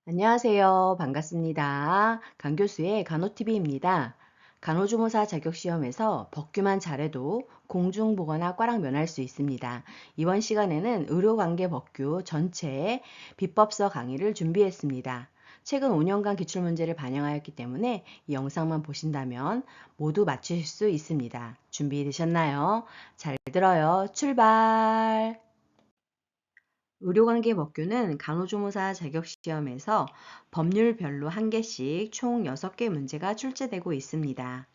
안녕하세요. 반갑습니다. 강교수의 간호TV입니다. 간호조무사 자격시험에서 법규만 잘해도 공중보거나 과락 면할 수 있습니다. 이번 시간에는 의료관계법규 전체의 비법서 강의를 준비했습니다. 최근 5년간 기출문제를 반영하였기 때문에 이 영상만 보신다면 모두 맞추실 수 있습니다. 준비되셨나요? 잘 들어요. 출발! 의료관계법규는 간호조무사 자격시험에서 법률별로 한 개씩 총 6개 문제가 출제되고 있습니다.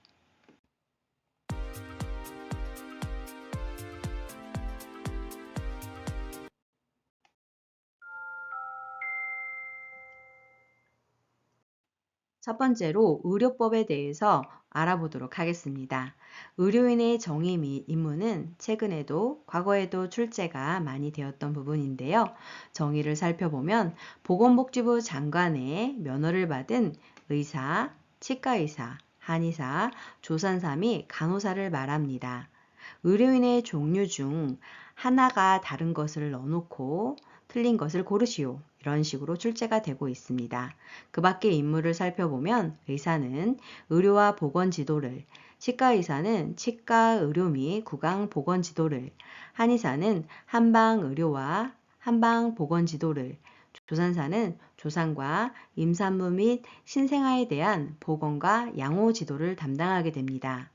첫 번째로 의료법에 대해서 알아보도록 하겠습니다. 의료인의 정의 및 임무는 최근에도 과거에도 출제가 많이 되었던 부분인데요. 정의를 살펴보면 보건복지부 장관의 면허를 받은 의사, 치과의사, 한의사, 조산사 및 간호사를 말합니다. 의료인의 종류 중 하나가 다른 것을 넣어놓고 틀린 것을 고르시오. 이런 식으로 출제가 되고 있습니다. 그 밖의 인물을 살펴보면 의사는 의료와 보건 지도를, 치과 의사는 치과 의료 및 구강 보건 지도를, 한의사는 한방 의료와 한방 보건 지도를, 조산사는 조산과 임산부 및 신생아에 대한 보건과 양호 지도를 담당하게 됩니다.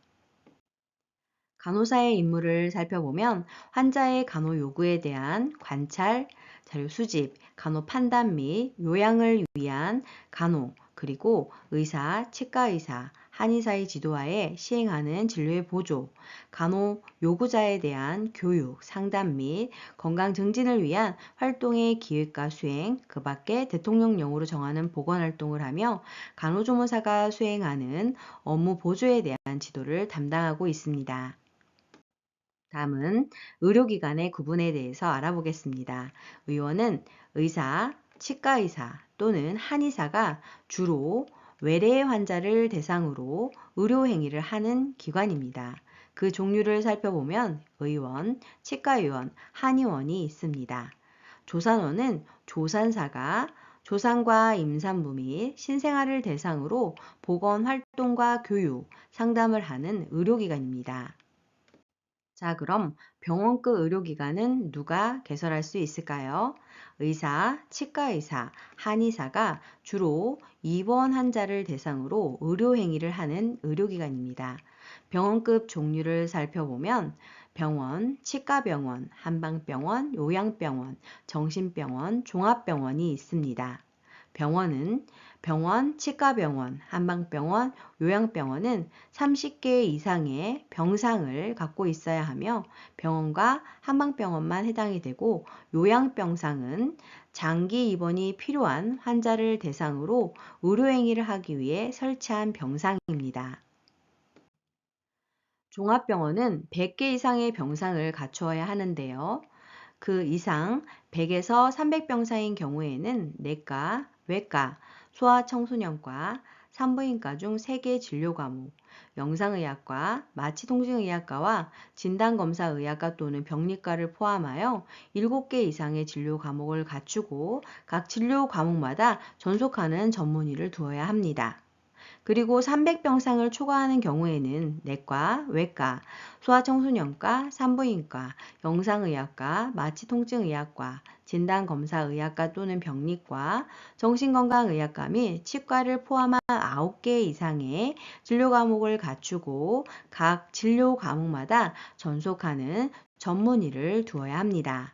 간호사의 임무를 살펴보면 환자의 간호 요구에 대한 관찰, 자료 수집, 간호 판단 및 요양을 위한 간호, 그리고 의사, 치과의사, 한의사의 지도하에 시행하는 진료의 보조, 간호 요구자에 대한 교육, 상담 및 건강 증진을 위한 활동의 기획과 수행, 그 밖에 대통령령으로 정하는 보건활동을 하며 간호조무사가 수행하는 업무 보조에 대한 지도를 담당하고 있습니다. 다음은 의료기관의 구분에 대해서 알아보겠습니다. 의원은 의사, 치과의사 또는 한의사가 주로 외래 환자를 대상으로 의료행위를 하는 기관입니다. 그 종류를 살펴보면 의원, 치과의원, 한의원이 있습니다. 조산원은 조산사가 조산과 임산부 및 신생아를 대상으로 보건활동과 교육, 상담을 하는 의료기관입니다. 자, 그럼 병원급 의료기관은 누가 개설할 수 있을까요? 의사, 치과의사, 한의사가 주로 입원 환자를 대상으로 의료행위를 하는 의료기관입니다. 병원급 종류를 살펴보면 병원, 치과병원, 한방병원, 요양병원, 정신병원, 종합병원이 있습니다. 병원은 병원, 치과병원, 한방병원, 요양병원은 30개 이상의 병상을 갖고 있어야 하며 병원과 한방병원만 해당이 되고 요양병상은 장기 입원이 필요한 환자를 대상으로 의료행위를 하기 위해 설치한 병상입니다. 종합병원은 100개 이상의 병상을 갖추어야 하는데요. 그 이상 100에서 300병상인 경우에는 내과, 외과, 소아청소년과, 산부인과 중 3개 진료 과목, 영상의학과, 마취통증의학과와 진단검사의학과 또는 병리과를 포함하여 7개 이상의 진료 과목을 갖추고 각 진료 과목마다 전속하는 전문의를 두어야 합니다. 그리고 300병상을 초과하는 경우에는 내과, 외과, 소아청소년과, 산부인과, 영상의학과, 마취통증의학과, 진단검사의학과 또는 병리과, 정신건강의학과 및 치과를 포함한 9개 이상의 진료 과목을 갖추고 각 진료 과목마다 전속하는 전문의를 두어야 합니다.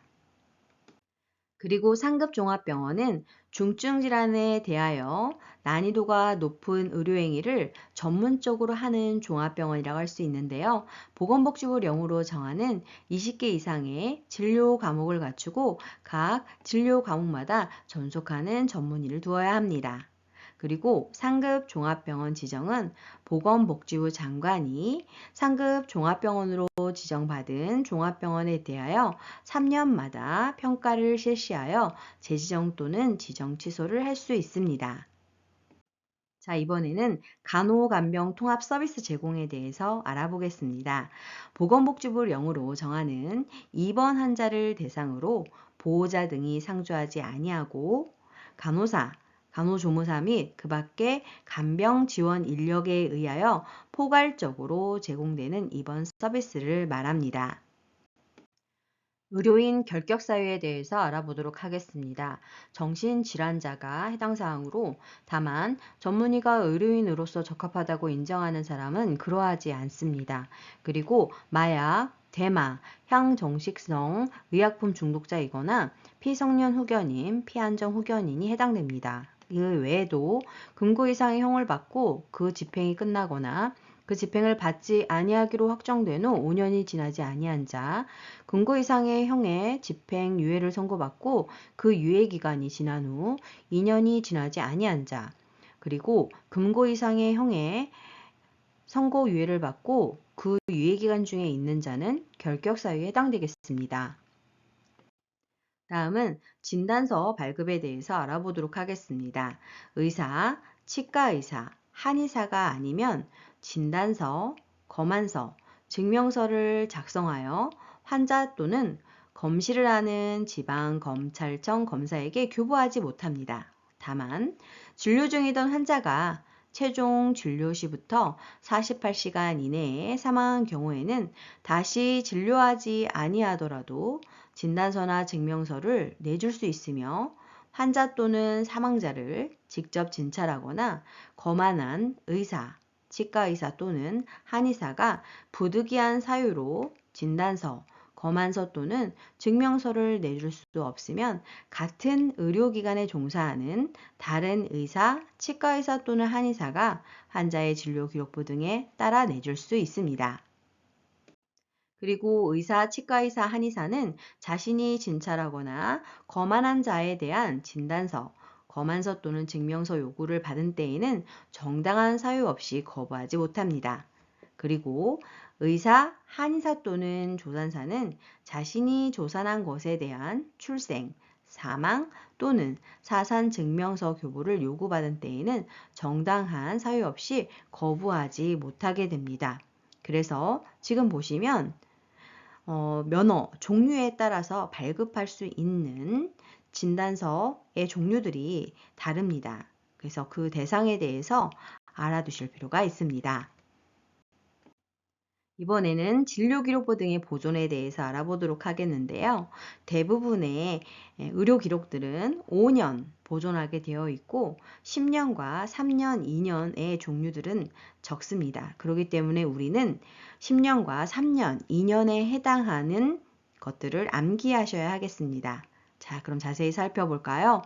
그리고 상급 종합병원은 중증 질환에 대하여 난이도가 높은 의료행위를 전문적으로 하는 종합병원이라고 할 수 있는데요. 보건복지부령으로 정하는 20개 이상의 진료 과목을 갖추고 각 진료 과목마다 전속하는 전문의를 두어야 합니다. 그리고 상급 종합병원 지정은 보건복지부 장관이 상급 종합병원으로 지정받은 종합병원에 대하여 3년마다 평가를 실시하여 재지정 또는 지정 취소를 할 수 있습니다. 자, 이번에는 간호간병 통합 서비스 제공에 대해서 알아보겠습니다. 보건복지부령으로 정하는 입원 환자를 대상으로 보호자 등이 상주하지 아니하고 간호사, 간호조무사 및 그 밖의 간병 지원 인력에 의하여 포괄적으로 제공되는 입원 서비스를 말합니다. 의료인 결격 사유에 대해서 알아보도록 하겠습니다. 정신질환자가 해당 사항으로 다만 전문의가 의료인으로서 적합하다고 인정하는 사람은 그러하지 않습니다. 그리고 마약, 대마, 향정식성 의약품 중독자이거나 피성년 후견인, 피안정 후견인이 해당됩니다. 그 외에도 금고 이상의 형을 받고 그 집행이 끝나거나 그 집행을 받지 아니하기로 확정된 후 5년이 지나지 아니한 자, 금고 이상의 형의 집행 유예를 선고받고 그 유예 기간이 지난 후 2년이 지나지 아니한 자, 그리고 금고 이상의 형의 선고 유예를 받고 그 유예 기간 중에 있는 자는 결격 사유에 해당되겠습니다. 다음은 진단서 발급에 대해서 알아보도록 하겠습니다. 의사, 치과의사, 한의사가 아니면 진단서, 검안서, 증명서를 작성하여 환자 또는 검시를 하는 지방검찰청 검사에게 교부하지 못합니다. 다만 진료 중이던 환자가 최종 진료 시부터 48시간 이내에 사망한 경우에는 다시 진료하지 아니하더라도 진단서나 증명서를 내줄 수 있으며 환자 또는 사망자를 직접 진찰하거나 검안한 의사, 치과의사 또는 한의사가 부득이한 사유로 진단서, 검안서 또는 증명서를 내줄 수 없으면 같은 의료기관에 종사하는 다른 의사, 치과의사 또는 한의사가 환자의 진료기록부 등에 따라 내줄 수 있습니다. 그리고 의사, 치과의사, 한의사는 자신이 진찰하거나 검안한 자에 대한 진단서, 검안서 또는 증명서 요구를 받은 때에는 정당한 사유 없이 거부하지 못합니다. 그리고 의사, 한의사 또는 조산사는 자신이 조산한 것에 대한 출생, 사망 또는 사산 증명서 교부를 요구받은 때에는 정당한 사유 없이 거부하지 못하게 됩니다. 그래서 지금 보시면 면허 종류에 따라서 발급할 수 있는 진단서의 종류들이 다릅니다. 그래서 그 대상에 대해서 알아두실 필요가 있습니다. 이번에는 진료기록부 등의 보존에 대해서 알아보도록 하겠는데요. 대부분의 의료기록들은 5년 보존하게 되어 있고 10년과 3년, 2년의 종류들은 적습니다. 그렇기 때문에 우리는 10년과 3년, 2년에 해당하는 것들을 암기하셔야 하겠습니다. 자, 그럼 자세히 살펴볼까요?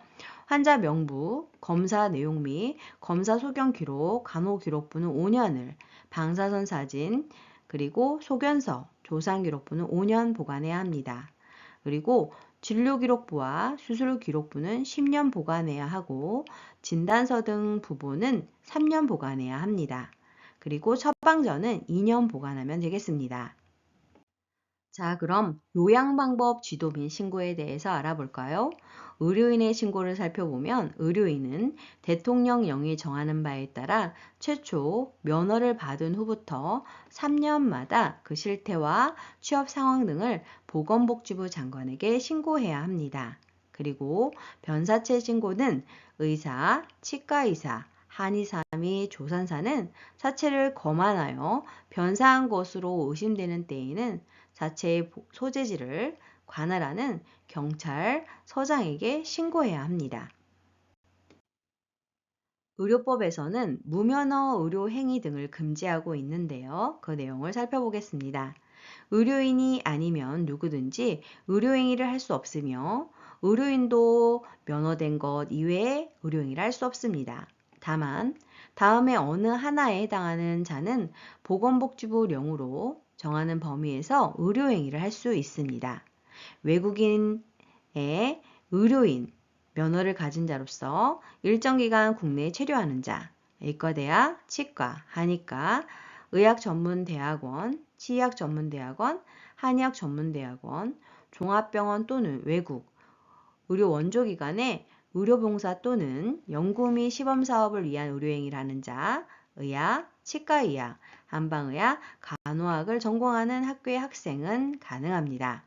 환자 명부, 검사 내용 및 검사 소견 기록, 간호 기록부는 5년을, 방사선 사진, 그리고 소견서, 조상기록부는 5년 보관해야 합니다. 그리고 진료기록부와 수술기록부는 10년 보관해야 하고 진단서 등 부본은 3년 보관해야 합니다. 그리고 처방전은 2년 보관하면 되겠습니다. 자, 그럼 요양방법 지도 및 신고에 대해서 알아볼까요? 의료인의 신고를 살펴보면 의료인은 대통령령이 정하는 바에 따라 최초 면허를 받은 후부터 3년마다 그 실태와 취업 상황 등을 보건복지부 장관에게 신고해야 합니다. 그리고 변사체 신고는 의사, 치과의사, 한의사 및 조산사는 사체를 검안하여 변사한 것으로 의심되는 때에는 사체의 소재지를 관할하는 경찰, 서장에게 신고해야 합니다. 의료법에서는 무면허 의료 행위 등을 금지하고 있는데요. 그 내용을 살펴보겠습니다. 의료인이 아니면 누구든지 의료행위를 할 수 없으며 의료인도 면허된 것 이외에 의료행위를 할 수 없습니다. 다만 다음에 어느 하나에 해당하는 자는 보건복지부령으로 정하는 범위에서 의료행위를 할 수 있습니다. 외국인의 의료인, 면허를 가진 자로서 일정 기간 국내에 체류하는 자, 의과대학, 치과, 한의과, 의학전문대학원, 치의학전문대학원, 한의학전문대학원, 종합병원 또는 외국, 의료 원조기관의 의료봉사 또는 연구 및 시범사업을 위한 의료행위를 하는 자, 의학, 치과의학, 한방의학, 간호학을 전공하는 학교의 학생은 가능합니다.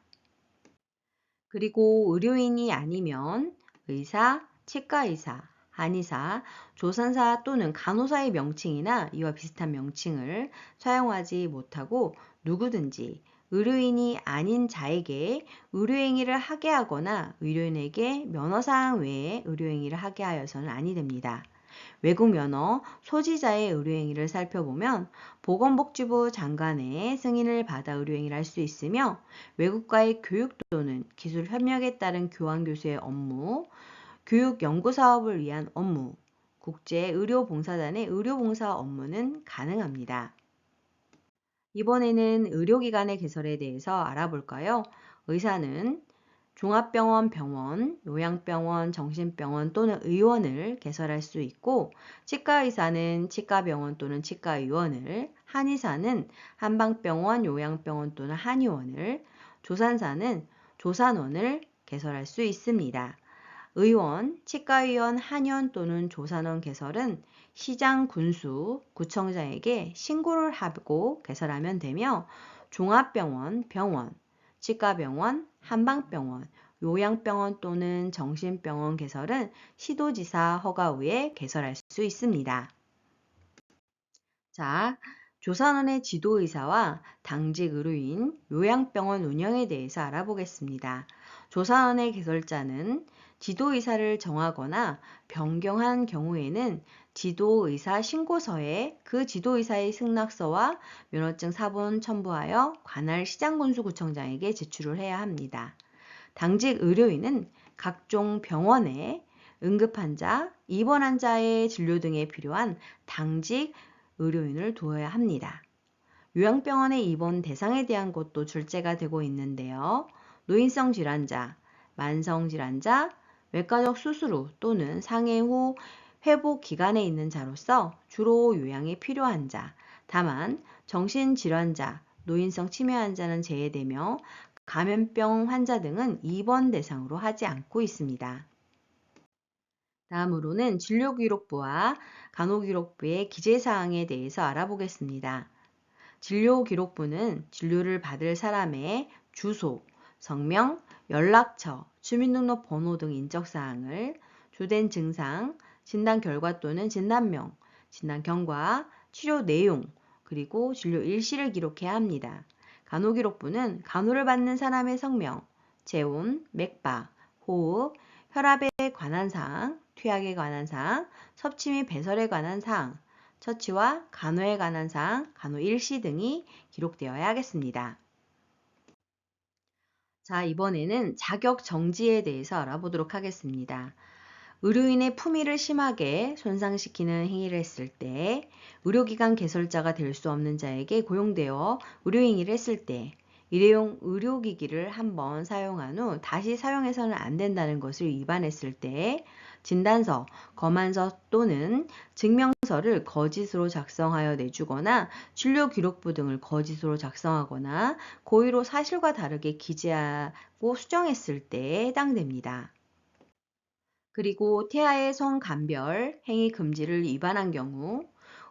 그리고 의료인이 아니면 의사, 치과의사, 한의사, 조산사 또는 간호사의 명칭이나 이와 비슷한 명칭을 사용하지 못하고 누구든지 의료인이 아닌 자에게 의료행위를 하게 하거나 의료인에게 면허사항 외에 의료행위를 하게 하여서는 아니 됩니다. 외국 면허 소지자의 의료행위를 살펴보면 보건복지부 장관의 승인을 받아 의료행위를 할 수 있으며 외국과의 교육 또는 기술 협력에 따른 교환교수의 업무, 교육 연구 사업을 위한 업무, 국제의료봉사단의 의료봉사 업무는 가능합니다. 이번에는 의료기관의 개설에 대해서 알아볼까요? 의사는 종합병원, 병원, 요양병원, 정신병원 또는 의원을 개설할 수 있고 치과의사는 치과병원 또는 치과의원을, 한의사는 한방병원, 요양병원 또는 한의원을, 조산사는 조산원을 개설할 수 있습니다. 의원, 치과의원, 한의원 또는 조산원 개설은 시장, 군수, 구청장에게 신고를 하고 개설하면 되며 종합병원, 병원, 치과병원, 한방병원, 요양병원 또는 정신병원 개설은 시도지사 허가 후에 개설할 수 있습니다. 자, 조산원의 지도의사와 당직 의료인, 요양병원 운영에 대해서 알아보겠습니다. 조산원의 개설자는 지도의사를 정하거나 변경한 경우에는 지도의사 신고서에 그 지도의사의 승낙서와 면허증 사본 첨부하여 관할 시장군수구청장에게 제출을 해야 합니다. 당직 의료인은 각종 병원에 응급환자, 입원환자의 진료 등에 필요한 당직 의료인을 두어야 합니다. 요양병원의 입원 대상에 대한 것도 출제가 되고 있는데요. 노인성 질환자, 만성 질환자, 외과적 수술 후 또는 상해 후 회복 기간에 있는 자로서 주로 요양이 필요한 자, 다만 정신질환자, 노인성 치매 환자는 제외되며 감염병 환자 등은 입원 대상으로 하지 않고 있습니다. 다음으로는 진료기록부와 간호기록부의 기재사항에 대해서 알아보겠습니다. 진료기록부는 진료를 받을 사람의 주소, 성명, 연락처, 주민등록번호 등 인적사항을, 주된 증상, 진단 결과 또는 진단명, 진단 경과, 치료 내용, 그리고 진료 일시를 기록해야 합니다. 간호기록부는 간호를 받는 사람의 성명, 체온, 맥박, 호흡, 혈압에 관한 사항, 투약에 관한 사항, 섭취 및 배설에 관한 사항, 처치와 간호에 관한 사항, 간호 일시 등이 기록되어야 하겠습니다. 자, 이번에는 자격 정지에 대해서 알아보도록 하겠습니다. 의료인의 품위를 심하게 손상시키는 행위를 했을 때, 의료기관 개설자가 될 수 없는 자에게 고용되어 의료행위를 했을 때, 일회용 의료기기를 한번 사용한 후 다시 사용해서는 안 된다는 것을 위반했을 때, 진단서, 검안서 또는 증명서를 거짓으로 작성하여 내주거나 진료기록부 등을 거짓으로 작성하거나 고의로 사실과 다르게 기재하고 수정했을 때에 해당됩니다. 그리고 태아의 성감별, 행위 금지를 위반한 경우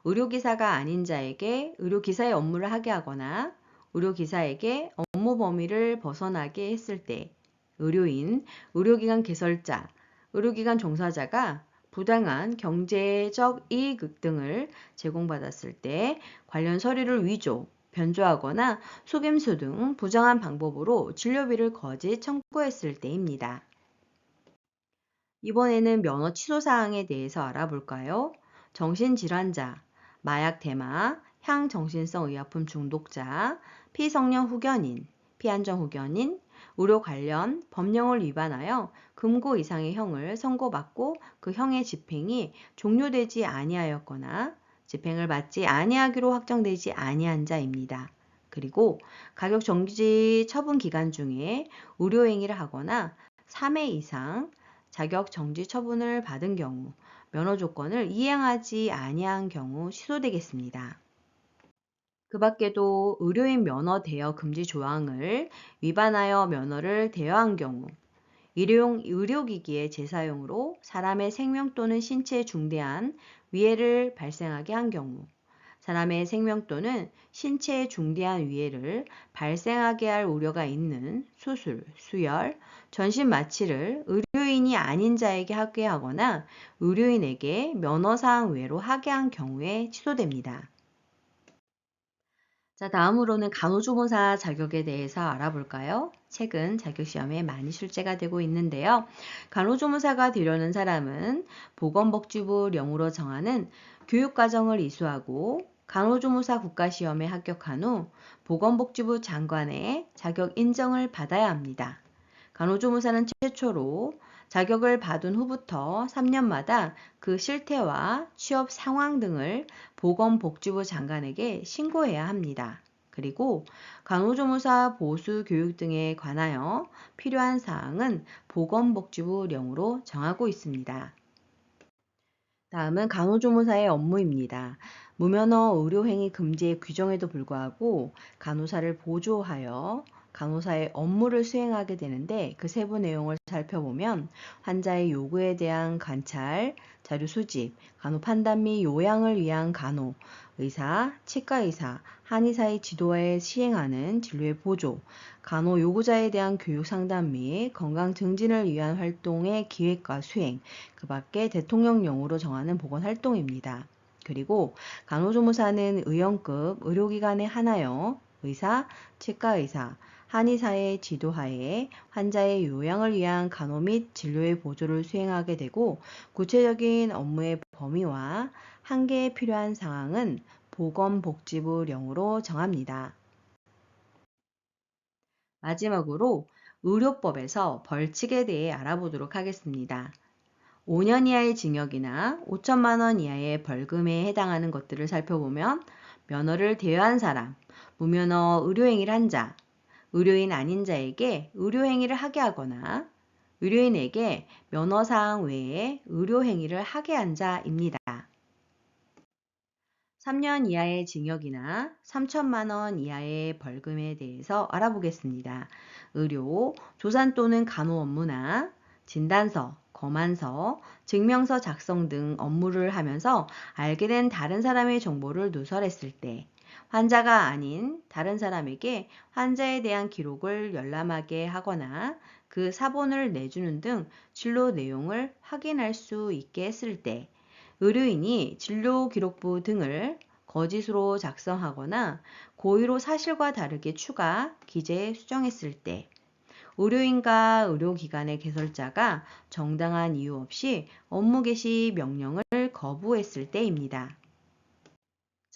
의료기사가 아닌 자에게 의료기사의 업무를 하게 하거나 의료기사에게 업무 범위를 벗어나게 했을 때 의료인, 의료기관 개설자, 의료기관 종사자가 부당한 경제적 이익 등을 제공받았을 때 관련 서류를 위조, 변조하거나 속임수 등 부정한 방법으로 진료비를 거짓 청구했을 때입니다. 이번에는 면허 취소 사항에 대해서 알아볼까요? 정신질환자, 마약 대마, 향정신성 의약품 중독자, 피성년 후견인, 피안정 후견인, 의료 관련 법령을 위반하여 금고 이상의 형을 선고받고 그 형의 집행이 종료되지 아니하였거나 집행을 받지 아니하기로 확정되지 아니한 자입니다. 그리고 가격 정지 처분 기간 중에 의료행위를 하거나 3회 이상 자격 정지 처분을 받은 경우 면허 조건을 이행하지 아니한 경우 취소되겠습니다. 그 밖에도 의료인 면허 대여 금지 조항을 위반하여 면허를 대여한 경우 일회용 의료기기의 재사용으로 사람의 생명 또는 신체에 중대한 위해를 발생하게 한 경우 사람의 생명 또는 신체에 중대한 위해를 발생하게 할 우려가 있는 수술, 수혈, 전신 마취를 의료인 의료인이 아닌 자에게 하게하거나 의료인에게 면허사항 외로 하게한 경우에 취소됩니다. 자, 다음으로는 간호조무사 자격에 대해서 알아볼까요? 최근 자격시험에 많이 출제가 되고 있는데요. 간호조무사가 되려는 사람은 보건복지부령으로 정하는 교육과정을 이수하고 간호조무사 국가시험에 합격한 후 보건복지부 장관의 자격 인정을 받아야 합니다. 간호조무사는 최초로 자격을 받은 후부터 3년마다 그 실태와 취업 상황 등을 보건복지부 장관에게 신고해야 합니다. 그리고 간호조무사 보수 교육 등에 관하여 필요한 사항은 보건복지부령으로 정하고 있습니다. 다음은 간호조무사의 업무입니다. 무면허 의료행위 금지의 규정에도 불구하고 간호사를 보조하여 간호사의 업무를 수행하게 되는데 그 세부 내용을 살펴보면 환자의 요구에 대한 관찰, 자료 수집, 간호 판단 및 요양을 위한 간호, 의사, 치과의사, 한의사의 지도하에 시행하는 진료의 보조, 간호 요구자에 대한 교육 상담 및 건강 증진을 위한 활동의 기획과 수행, 그 밖에 대통령령으로 정하는 보건활동입니다. 그리고 간호조무사는 의원급 의료기관에 한하여 의사, 치과의사, 한의사의 지도하에 환자의 요양을 위한 간호 및 진료의 보조를 수행하게 되고 구체적인 업무의 범위와 한계에 필요한 사항은 보건복지부령으로 정합니다. 마지막으로 의료법에서 벌칙에 대해 알아보도록 하겠습니다. 5년 이하의 징역이나 5천만 원 이하의 벌금에 해당하는 것들을 살펴보면 면허를 대여한 사람, 무면허 의료행위를 한 자, 의료인 아닌 자에게 의료행위를 하게 하거나 의료인에게 면허사항 외에 의료행위를 하게 한 자입니다. 3년 이하의 징역이나 3천만 원 이하의 벌금에 대해서 알아보겠습니다. 의료, 조산 또는 간호 업무나 진단서, 검안서, 증명서 작성 등 업무를 하면서 알게 된 다른 사람의 정보를 누설했을 때, 환자가 아닌 다른 사람에게 환자에 대한 기록을 열람하게 하거나 그 사본을 내주는 등 진료 내용을 확인할 수 있게 했을 때, 의료인이 진료기록부 등을 거짓으로 작성하거나 고의로 사실과 다르게 추가, 기재, 수정했을 때, 의료인과 의료기관의 개설자가 정당한 이유 없이 업무 개시 명령을 거부했을 때입니다.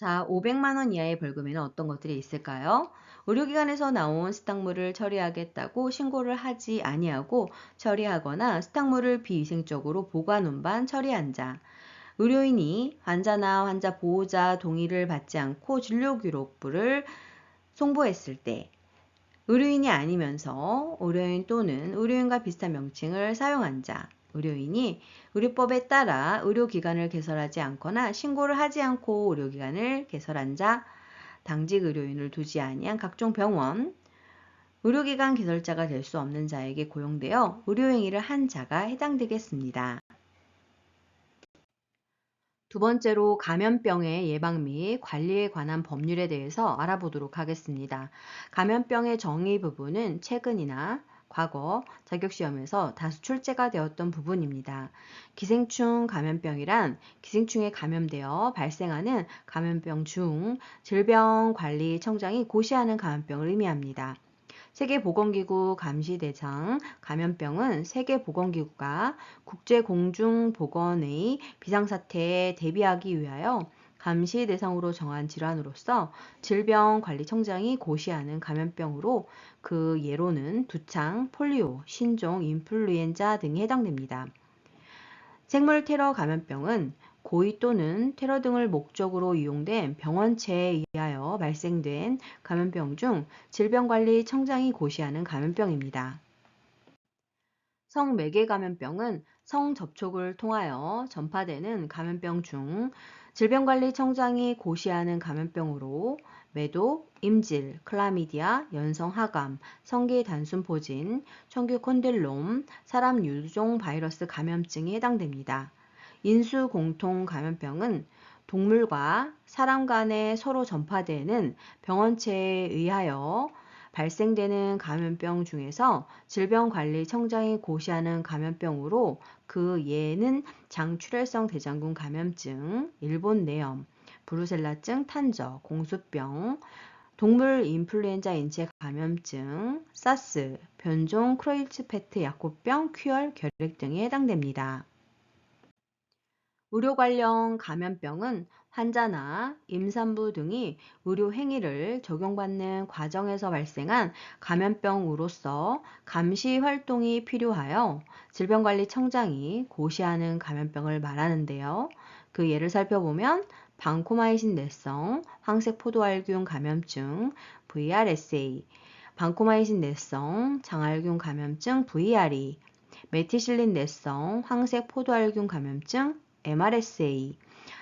자, 500만 원 이하의 벌금에는 어떤 것들이 있을까요? 의료기관에서 나온 스탁물을 처리하겠다고 신고를 하지 아니하고 처리하거나 스탁물을 비위생적으로 보관 운반 처리한 자, 의료인이 환자나 환자 보호자 동의를 받지 않고 진료기록부를 송부했을 때, 의료인이 아니면서 의료인 또는 의료인과 비슷한 명칭을 사용한 자, 의료인이 의료법에 따라 의료기관을 개설하지 않거나 신고를 하지 않고 의료기관을 개설한 자, 당직 의료인을 두지 아니한 각종 병원, 의료기관 개설자가 될 수 없는 자에게 고용되어 의료행위를 한 자가 해당되겠습니다. 두 번째로 감염병의 예방 및 관리에 관한 법률에 대해서 알아보도록 하겠습니다. 감염병의 정의 부분은 최근이나 과거 자격시험에서 다수 출제가 되었던 부분입니다. 기생충 감염병이란 기생충에 감염되어 발생하는 감염병 중 질병관리청장이 고시하는 감염병을 의미합니다. 세계보건기구 감시대상 감염병은 세계보건기구가 국제공중보건의 비상사태에 대비하기 위하여 감시 대상으로 정한 질환으로서 질병관리청장이 고시하는 감염병으로 그 예로는 두창, 폴리오, 신종, 인플루엔자 등이 해당됩니다. 생물 테러 감염병은 고의 또는 테러 등을 목적으로 이용된 병원체에 의하여 발생된 감염병 중 질병관리청장이 고시하는 감염병입니다. 성매개 감염병은 성접촉을 통하여 전파되는 감염병 중 질병관리청장이 고시하는 감염병으로 매독, 임질, 클라미디아, 연성하감, 성기 단순포진, 청규 콘딜롬, 사람 유종 바이러스 감염증이 해당됩니다. 인수공통 감염병은 동물과 사람 간에 서로 전파되는 병원체에 의하여 발생되는 감염병 중에서 질병관리청장이 고시하는 감염병으로 그 예는 장출혈성 대장균 감염증, 일본 뇌염, 브루셀라증 탄저, 공수병, 동물 인플루엔자 인체 감염증, 사스, 변종 크로이츠페트 약호병, 퀴얼, 결핵 등에 해당됩니다. 의료 관련 감염병은 환자나 임산부 등이 의료 행위를 적용받는 과정에서 발생한 감염병으로서 감시 활동이 필요하여 질병관리청장이 고시하는 감염병을 말하는데요. 그 예를 살펴보면 방코마이신 내성 황색포도알균 감염증 VRSA, 방코마이신 내성 장알균 감염증 VRE, 메티실린 내성 황색포도알균 감염증 MRSA,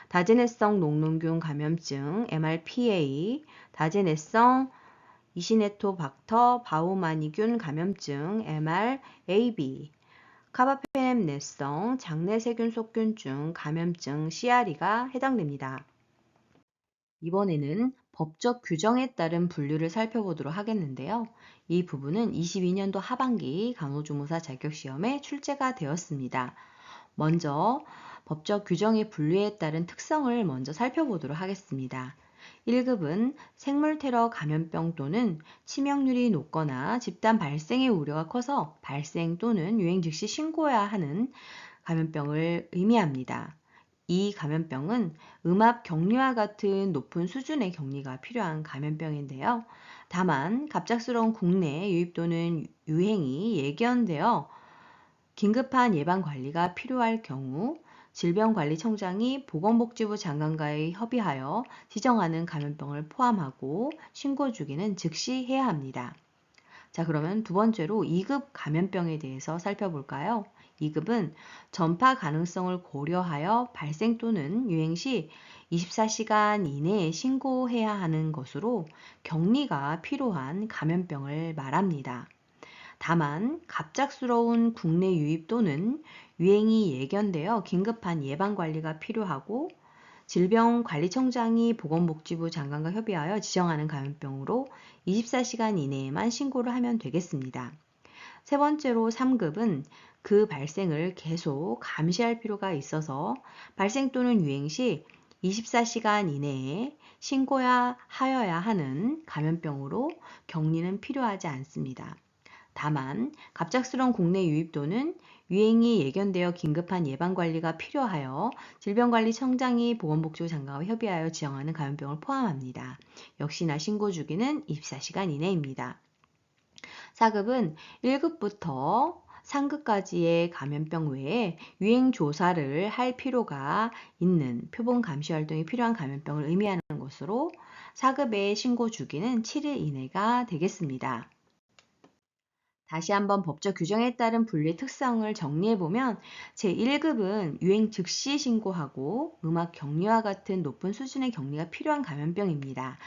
다제내성 녹농균 감염증 MRPA, 다제내성 이시네토박터 바우마니균 감염증 MRAB, 카바페넴 내성 장내세균 속균증 감염증 CRE가 해당됩니다. 이번에는 법적 규정에 따른 분류를 살펴보도록 하겠는데요. 이 부분은 22년도 하반기 간호조무사 자격시험에 출제가 되었습니다. 먼저 법적 규정의 분류에 따른 특성을 먼저 살펴보도록 하겠습니다. 1급은 생물테러 감염병 또는 치명률이 높거나 집단 발생의 우려가 커서 발생 또는 유행 즉시 신고해야 하는 감염병을 의미합니다. 이 감염병은 음압 격리와 같은 높은 수준의 격리가 필요한 감염병인데요. 다만 갑작스러운 국내 유입 또는 유행이 예견되어 긴급한 예방 관리가 필요할 경우 질병관리청장이 보건복지부 장관과의 협의하여 지정하는 감염병을 포함하고 신고 주기는 즉시 해야 합니다. 자, 그러면 두 번째로 2급 감염병에 대해서 살펴볼까요? 2급은 전파 가능성을 고려하여 발생 또는 유행 시 24시간 이내에 신고해야 하는 것으로 격리가 필요한 감염병을 말합니다. 다만 갑작스러운 국내 유입 또는 유행이 예견되어 긴급한 예방관리가 필요하고 질병관리청장이 보건복지부 장관과 협의하여 지정하는 감염병으로 24시간 이내에만 신고를 하면 되겠습니다. 세 번째로 3급은 그 발생을 계속 감시할 필요가 있어서 발생 또는 유행 시 24시간 이내에 신고해야 하는 감염병으로 격리는 필요하지 않습니다. 다만 갑작스러운 국내 유입 또는 유행이 예견되어 긴급한 예방관리가 필요하여 질병관리청장이 보건복지부 장관과 협의하여 지정하는 감염병을 포함합니다. 역시나 신고 주기는 24시간 이내입니다. 4급은 1급부터 3급까지의 감염병 외에 유행 조사를 할 필요가 있는 표본 감시 활동이 필요한 감염병을 의미하는 것으로 4급의 신고 주기는 7일 이내가 되겠습니다. 다시 한번 법적 규정에 따른 분류의 특성을 정리해보면 제1급은 유행 즉시 신고하고 음압 격리와 같은 높은 수준의 격리가 필요한 감염병입니다.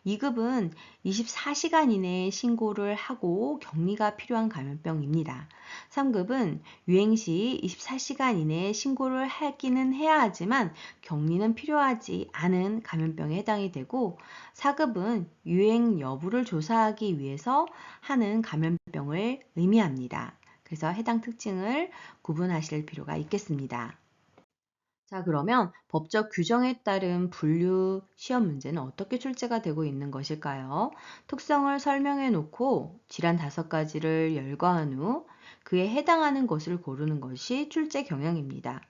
2급은 24시간 이내에 신고를 하고 격리가 필요한 감염병입니다. 3급은 유행 시 24시간 이내에 신고를 하기는 해야 하지만 격리는 필요하지 않은 감염병에 해당이 되고 4급은 유행 여부를 조사하기 위해서 하는 감염병을 의미합니다. 그래서 해당 특징을 구분하실 필요가 있겠습니다. 자, 그러면 법적 규정에 따른 분류 시험 문제는 어떻게 출제가 되고 있는 것일까요? 특성을 설명해 놓고 질환 5가지를 열거한 후 그에 해당하는 것을 고르는 것이 출제 경향입니다.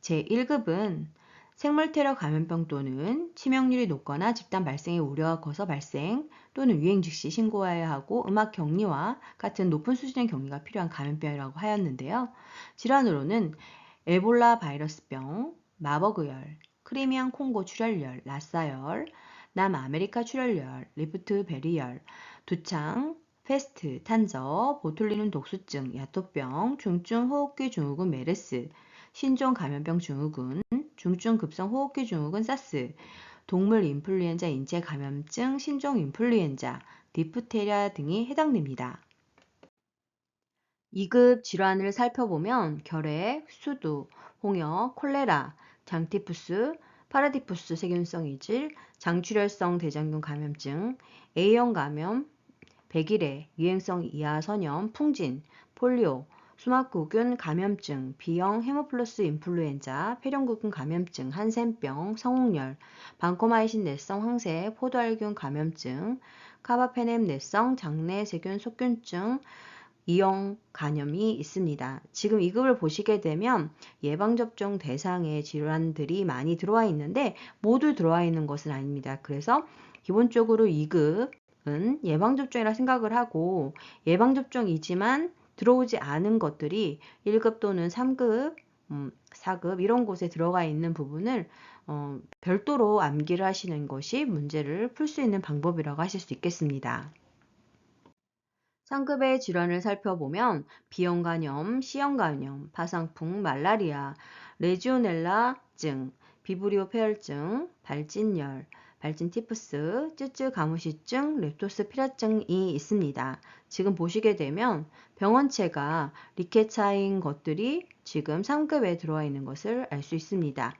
제1급은 생물테러 감염병 또는 치명률이 높거나 집단 발생의 우려가 커서 발생 또는 유행 즉시 신고해야 하고 음압 격리와 같은 높은 수준의 격리가 필요한 감염병이라고 하였는데요. 질환으로는 에볼라 바이러스병, 마버그열, 크리미안 콩고 출혈열, 라사열, 남아메리카 출혈열, 리프트 베리열, 두창, 페스트, 탄저, 보툴리눔 독수증, 야토병, 중증 호흡기 증후군 메르스, 신종 감염병 증후군, 중증 급성 호흡기 증후군 사스, 동물 인플루엔자 인체 감염증, 신종 인플루엔자, 디프테리아 등이 해당됩니다. 2급 질환을 살펴보면 결핵, 수두, 홍역, 콜레라, 장티푸스, 파라디푸스 세균성 이질, 장출혈성 대장균 감염증, A형 감염, 백일해, 유행성 이하 선염, 풍진, 폴리오, 수막구균 감염증, B형 헤모플러스 인플루엔자, 폐렴구균 감염증, 한센병, 성홍열, 방코마이신 내성 황새, 포도알균 감염증, 카바페넴 내성 장내 세균 속균증, E형 간염이 있습니다. 지금 2급을 보시게 되면 예방접종 대상의 질환들이 많이 들어와 있는데 모두 들어와 있는 것은 아닙니다. 그래서 기본적으로 2급은 예방접종이라 생각을 하고 예방접종이지만 들어오지 않은 것들이 1급 또는 3급, 4급 이런 곳에 들어가 있는 부분을 별도로 암기를 하시는 것이 문제를 풀 수 있는 방법이라고 하실 수 있겠습니다. 상급의 질환을 살펴보면 B형 간염, C형 간염, 파상풍, 말라리아, 레지오넬라증, 비브리오 폐혈증, 발진열, 발진티푸스, 쯔쯔 가무시증, 렙토스피라증이 있습니다. 지금 보시게 되면 병원체가 리케차인 것들이 지금 3급에 들어와 있는 것을 알 수 있습니다.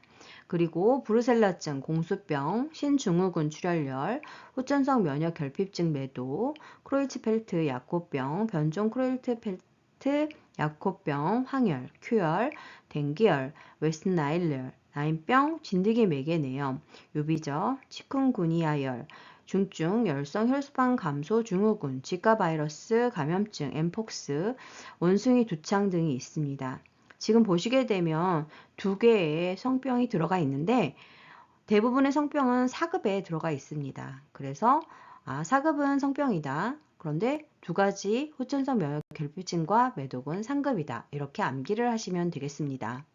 그리고 브루셀라증, 공수병, 신증후군 출혈열, 후천성 면역 결핍증 매도, 크로이츠펠트 약호병, 변종 크로이츠펠트 약호병, 황열, 큐열, 댕기열, 웨스트나일열, 나인병, 진드기 매개내염, 유비저, 치쿤구니아열, 중증 열성 혈소판 감소 증후군, 지카 바이러스 감염증, 엠폭스, 원숭이 두창 등이 있습니다. 지금 보시게 되면 두 개의 성병이 들어가 있는데 대부분의 성병은 4급에 들어가 있습니다. 그래서 4급은 성병이다. 그런데 두 가지 후천성 면역 결핍증과 매독은 3급이다. 이렇게 암기를 하시면 되겠습니다.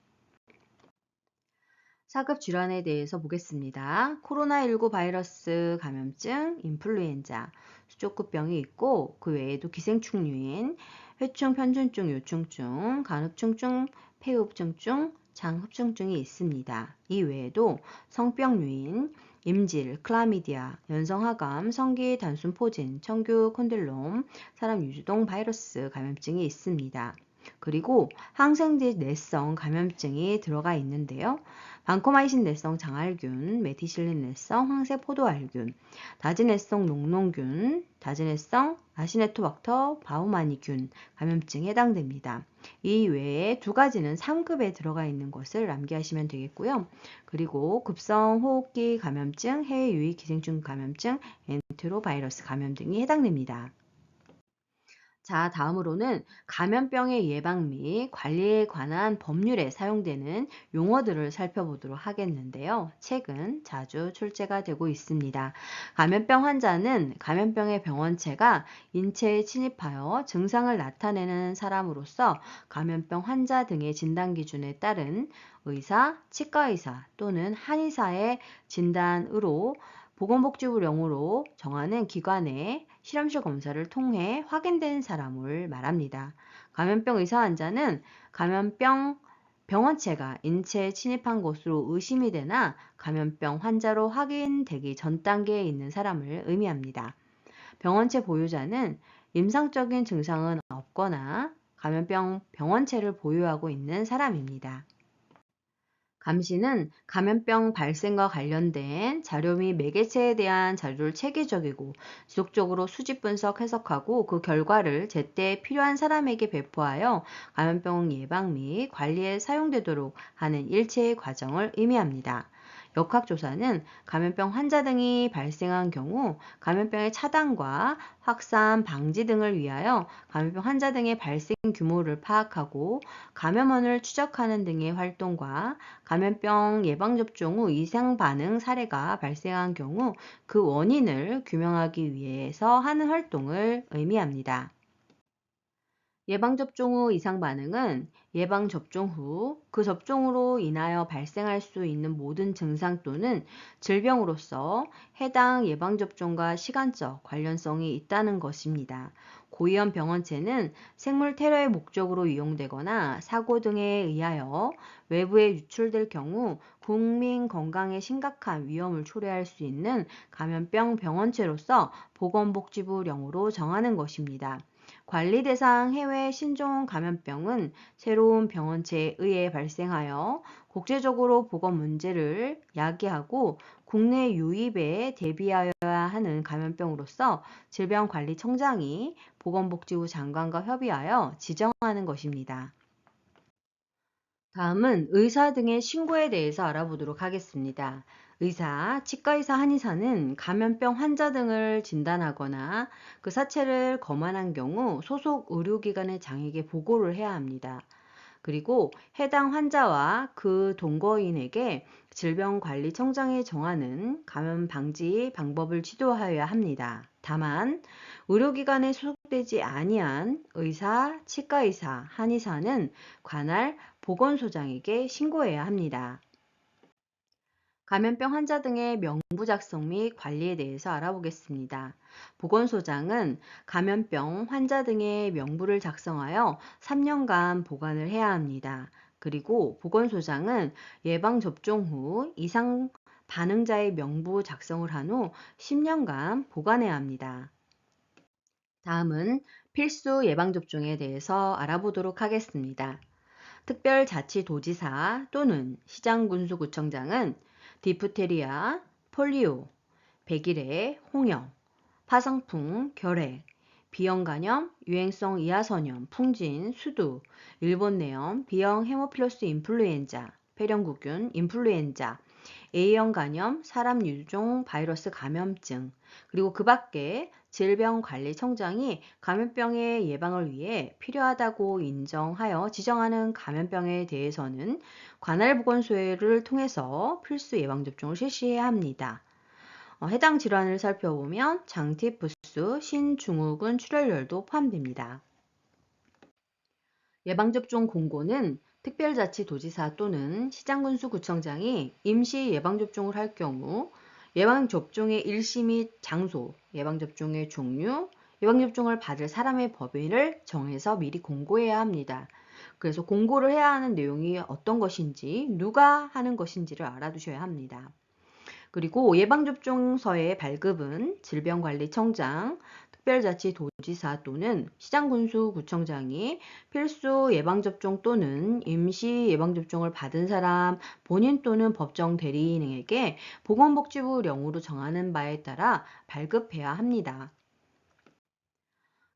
4급 질환에 대해서 보겠습니다. 코로나19 바이러스 감염증, 인플루엔자, 수족구병이 있고 그 외에도 기생충류인 회충, 편준증, 요충증, 간흡충증, 폐흡증증, 장흡증증이 있습니다. 이 외에도 성병류인 임질, 클라미디아, 연성하감, 성기 단순포진, 청규 콘들롬, 사람 유주동 바이러스 감염증이 있습니다. 그리고 항생제 내성 감염증이 들어가 있는데요. 방코마이신 내성 장알균, 메티실린 내성 황새 포도알균, 다지내성 녹농균, 다지내성 아시네토박터 바우마니균 감염증에 해당됩니다. 이 외에 두 가지는 3급에 들어가 있는 것을 암기하시면 되겠고요. 그리고 급성 호흡기 감염증, 해외 유입 기생충 감염증, 엔테로바이러스 감염 등이 해당됩니다. 자, 다음으로는 감염병의 예방 및 관리에 관한 법률에 사용되는 용어들을 살펴보도록 하겠는데요. 최근 자주 출제가 되고 있습니다. 감염병 환자는 감염병의 병원체가 인체에 침입하여 증상을 나타내는 사람으로서 감염병 환자 등의 진단 기준에 따른 의사, 치과의사 또는 한의사의 진단으로 보건복지부령으로 정하는 기관의 실험실 검사를 통해 확인된 사람을 말합니다. 감염병 의사 환자는 감염병 병원체가 인체에 침입한 것으로 의심이 되나 감염병 환자로 확인되기 전 단계에 있는 사람을 의미합니다. 병원체 보유자는 임상적인 증상은 없거나 감염병 병원체를 보유하고 있는 사람입니다. 감시는 감염병 발생과 관련된 자료 및 매개체에 대한 자료를 체계적이고 지속적으로 수집 분석 해석하고 그 결과를 제때 필요한 사람에게 배포하여 감염병 예방 및 관리에 사용되도록 하는 일체의 과정을 의미합니다. 역학조사는 감염병 환자 등이 발생한 경우 감염병의 차단과 확산 방지 등을 위하여 감염병 환자 등의 발생 규모를 파악하고 감염원을 추적하는 등의 활동과 감염병 예방접종 후 이상 반응 사례가 발생한 경우 그 원인을 규명하기 위해서 하는 활동을 의미합니다. 예방접종 후 이상 반응은 예방접종 후 그 접종으로 인하여 발생할 수 있는 모든 증상 또는 질병으로서 해당 예방접종과 시간적 관련성이 있다는 것입니다. 고위험 병원체는 생물 테러의 목적으로 이용되거나 사고 등에 의하여 외부에 유출될 경우 국민 건강에 심각한 위험을 초래할 수 있는 감염병 병원체로서 보건복지부령으로 정하는 것입니다. 관리 대상 해외 신종 감염병은 새로운 병원체에 의해 발생하여 국제적으로 보건 문제를 야기하고 국내 유입에 대비하여야 하는 감염병으로서 질병관리청장이 보건복지부 장관과 협의하여 지정하는 것입니다. 다음은 의사 등의 신고에 대해서 알아보도록 하겠습니다. 의사, 치과의사, 한의사는 감염병 환자 등을 진단하거나 그 사체를 검안한 경우 소속 의료기관의 장에게 보고를 해야 합니다. 그리고 해당 환자와 그 동거인에게 질병관리청장이 정하는 감염 방지 방법을 지도하여야 합니다. 다만 의료기관에 소속되지 아니한 의사, 치과의사, 한의사는 관할 보건소장에게 신고해야 합니다. 감염병 환자 등의 명부 작성 및 관리에 대해서 알아보겠습니다. 보건소장은 감염병 환자 등의 명부를 작성하여 3년간 보관을 해야 합니다. 그리고 보건소장은 예방접종 후 이상 반응자의 명부 작성을 한 후 10년간 보관해야 합니다. 다음은 필수 예방접종에 대해서 알아보도록 하겠습니다. 특별자치도지사 또는 시장군수구청장은 디프테리아, 폴리오, 백일해, 홍역, 파상풍, 결핵, 비형간염, 유행성 이하선염, 풍진, 수두, 일본내염, B형 헤모필러스 인플루엔자, 폐렴구균, 인플루엔자, A형 간염, 사람 유종 바이러스 감염증, 그리고 그 밖에 질병관리청장이 감염병의 예방을 위해 필요하다고 인정하여 지정하는 감염병에 대해서는 관할보건소를 통해서 필수 예방접종을 실시해야 합니다. 해당 질환을 살펴보면 장티푸스, 신증후군 출혈열도 포함됩니다. 예방접종 공고는 특별자치도지사 또는 시장군수구청장이 임시 예방접종을 할 경우 예방접종의 일시 및 장소, 예방접종의 종류, 예방접종을 받을 사람의 법인을 정해서 미리 공고해야 합니다. 그래서 공고를 해야 하는 내용이 어떤 것인지, 누가 하는 것인지를 알아두셔야 합니다. 그리고 예방접종서의 발급은 질병관리청장, 특별자치도지사 또는 시장군수구청장이 필수 예방접종 또는 임시 예방접종을 받은 사람 본인 또는 법정 대리인에게 보건복지부령으로 정하는 바에 따라 발급해야 합니다.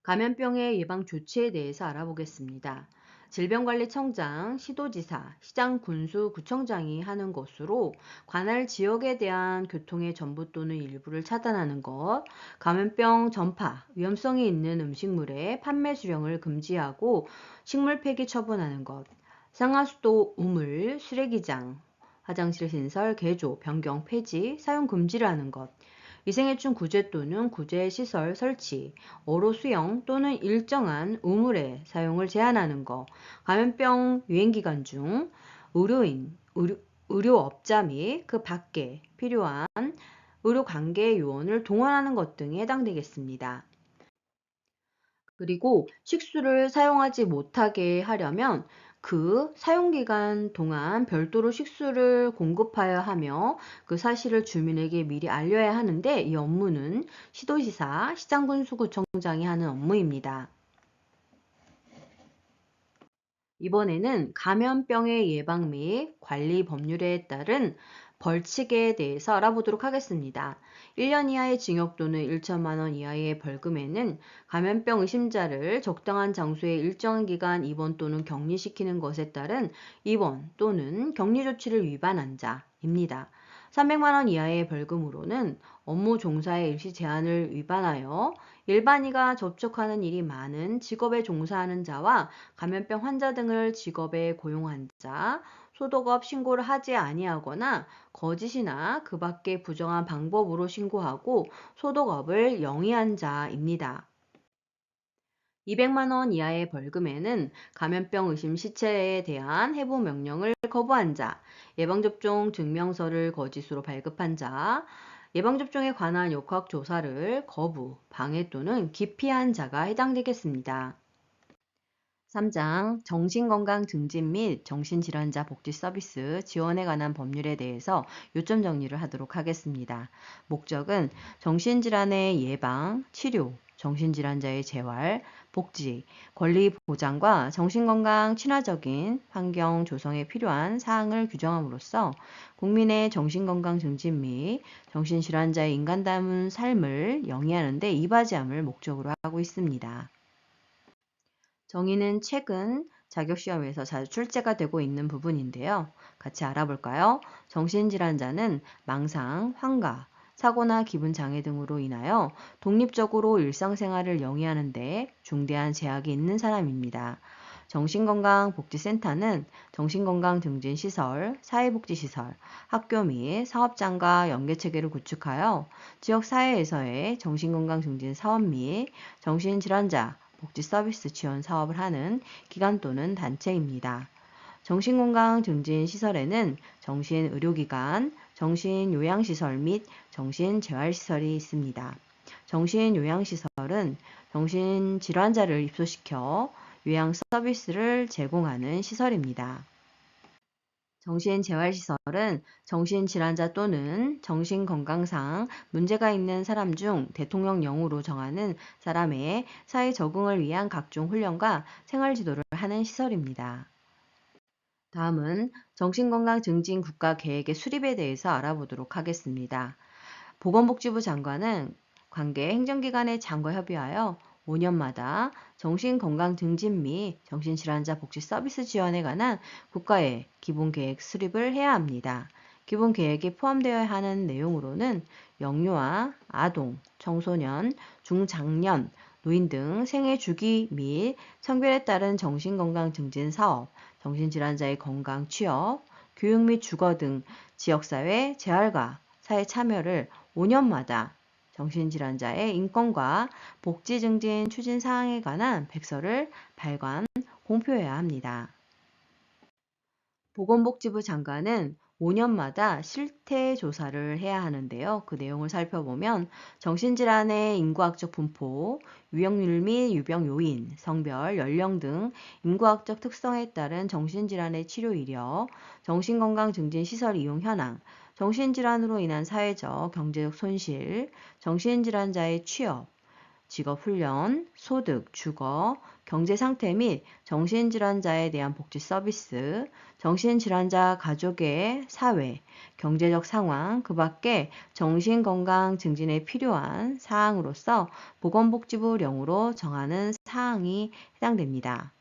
감염병의 예방 조치에 대해서 알아보겠습니다. 질병관리청장, 시도지사, 시장군수구청장이 하는 것으로 관할 지역에 대한 교통의 전부 또는 일부를 차단하는 것, 감염병 전파, 위험성이 있는 음식물의 판매 수령을 금지하고 식물 폐기 처분하는 것, 상하수도 우물, 쓰레기장, 화장실 신설, 개조, 변경, 폐지, 사용 금지를 하는 것, 위생해충 구제 또는 구제 시설 설치, 어로 수영 또는 일정한 우물의 사용을 제한하는 것, 감염병 유행 기간 중 의료인, 의료업자 및 그 밖에 필요한 의료관계 요원을 동원하는 것 등에 해당되겠습니다. 그리고 식수를 사용하지 못하게 하려면 그 사용기간 동안 별도로 식수를 공급하여 하며 그 사실을 주민에게 미리 알려야 하는데 이 업무는 시도지사, 시장군수구청장이 하는 업무입니다. 이번에는 감염병의 예방 및 관리 법률에 따른 벌칙에 대해서 알아보도록 하겠습니다. 1년 이하의 징역 또는 1천만 원 이하의 벌금에는 감염병 의심자를 적당한 장소에 일정한 기간 입원 또는 격리시키는 것에 따른 입원 또는 격리 조치를 위반한 자입니다. 300만 원 이하의 벌금으로는 업무 종사의 일시 제한을 위반하여 일반인과 접촉하는 일이 많은 직업에 종사하는 자와 감염병 환자 등을 직업에 고용한 자, 소독업 신고를 하지 아니하거나 거짓이나 그 밖의 부정한 방법으로 신고하고 소독업을 영위한 자입니다. 200만 원 이하의 벌금에는 감염병 의심 시체에 대한 해부 명령을 거부한 자, 예방접종 증명서를 거짓으로 발급한 자, 예방접종에 관한 역학조사를 거부, 방해 또는 기피한 자가 해당되겠습니다. 3장 정신건강 증진 및 정신질환자 복지 서비스 지원에 관한 법률에 대해서 요점 정리를 하도록 하겠습니다. 목적은 정신질환의 예방, 치료, 정신질환자의 재활, 복지, 권리 보장과 정신건강 친화적인 환경 조성에 필요한 사항을 규정함으로써 국민의 정신건강 증진 및 정신질환자의 인간다운 삶을 영위하는 데 이바지함을 목적으로 하고 있습니다. 정의는 최근 자격시험에서 자주 출제가 되고 있는 부분인데요. 같이 알아볼까요? 정신질환자는 망상, 환각, 사고나 기분 장애 등으로 인하여 독립적으로 일상생활을 영위하는 데 중대한 제약이 있는 사람입니다. 정신건강복지센터는 정신건강증진시설, 사회복지시설, 학교 및 사업장과 연계체계를 구축하여 지역사회에서의 정신건강증진 사업 및 정신질환자 복지 서비스 지원 사업을 하는 기관 또는 단체입니다. 정신건강증진시설에는 정신의료기관, 정신요양시설 및 정신재활시설이 있습니다. 정신요양시설은 정신질환자를 입소시켜 요양 서비스를 제공하는 시설입니다. 정신재활시설은 정신질환자 또는 정신건강상 문제가 있는 사람 중 대통령령으로 정하는 사람의 사회 적응을 위한 각종 훈련과 생활지도를 하는 시설입니다. 다음은 정신건강증진 국가계획의 수립에 대해서 알아보도록 하겠습니다. 보건복지부 장관은 관계 행정기관의 장과 협의하여 5년마다 정신건강증진 및 정신질환자 복지 서비스 지원에 관한 국가의 기본계획 수립을 해야 합니다. 기본계획에 포함되어야 하는 내용으로는 영유아, 아동, 청소년, 중장년, 노인 등 생애 주기 및 성별에 따른 정신건강증진 사업, 정신질환자의 건강 취업, 교육 및 주거 등 지역사회 재활과 사회 참여를 5년마다 정신질환자의 인권과 복지 증진 추진 사항에 관한 백서를 발간, 공표해야 합니다. 보건복지부 장관은 5년마다 실태 조사를 해야 하는데요. 그 내용을 살펴보면 정신질환의 인구학적 분포, 유형률 및 유병 요인, 성별, 연령 등 인구학적 특성에 따른 정신질환의 치료 이력, 정신건강증진시설 이용 현황, 정신질환으로 인한 사회적, 경제적 손실, 정신질환자의 취업, 직업훈련, 소득, 주거, 경제상태 및 정신질환자에 대한 복지 서비스, 정신질환자 가족의 사회, 경제적 상황, 그 밖에 정신건강 증진에 필요한 사항으로서 보건복지부령으로 정하는 사항이 해당됩니다.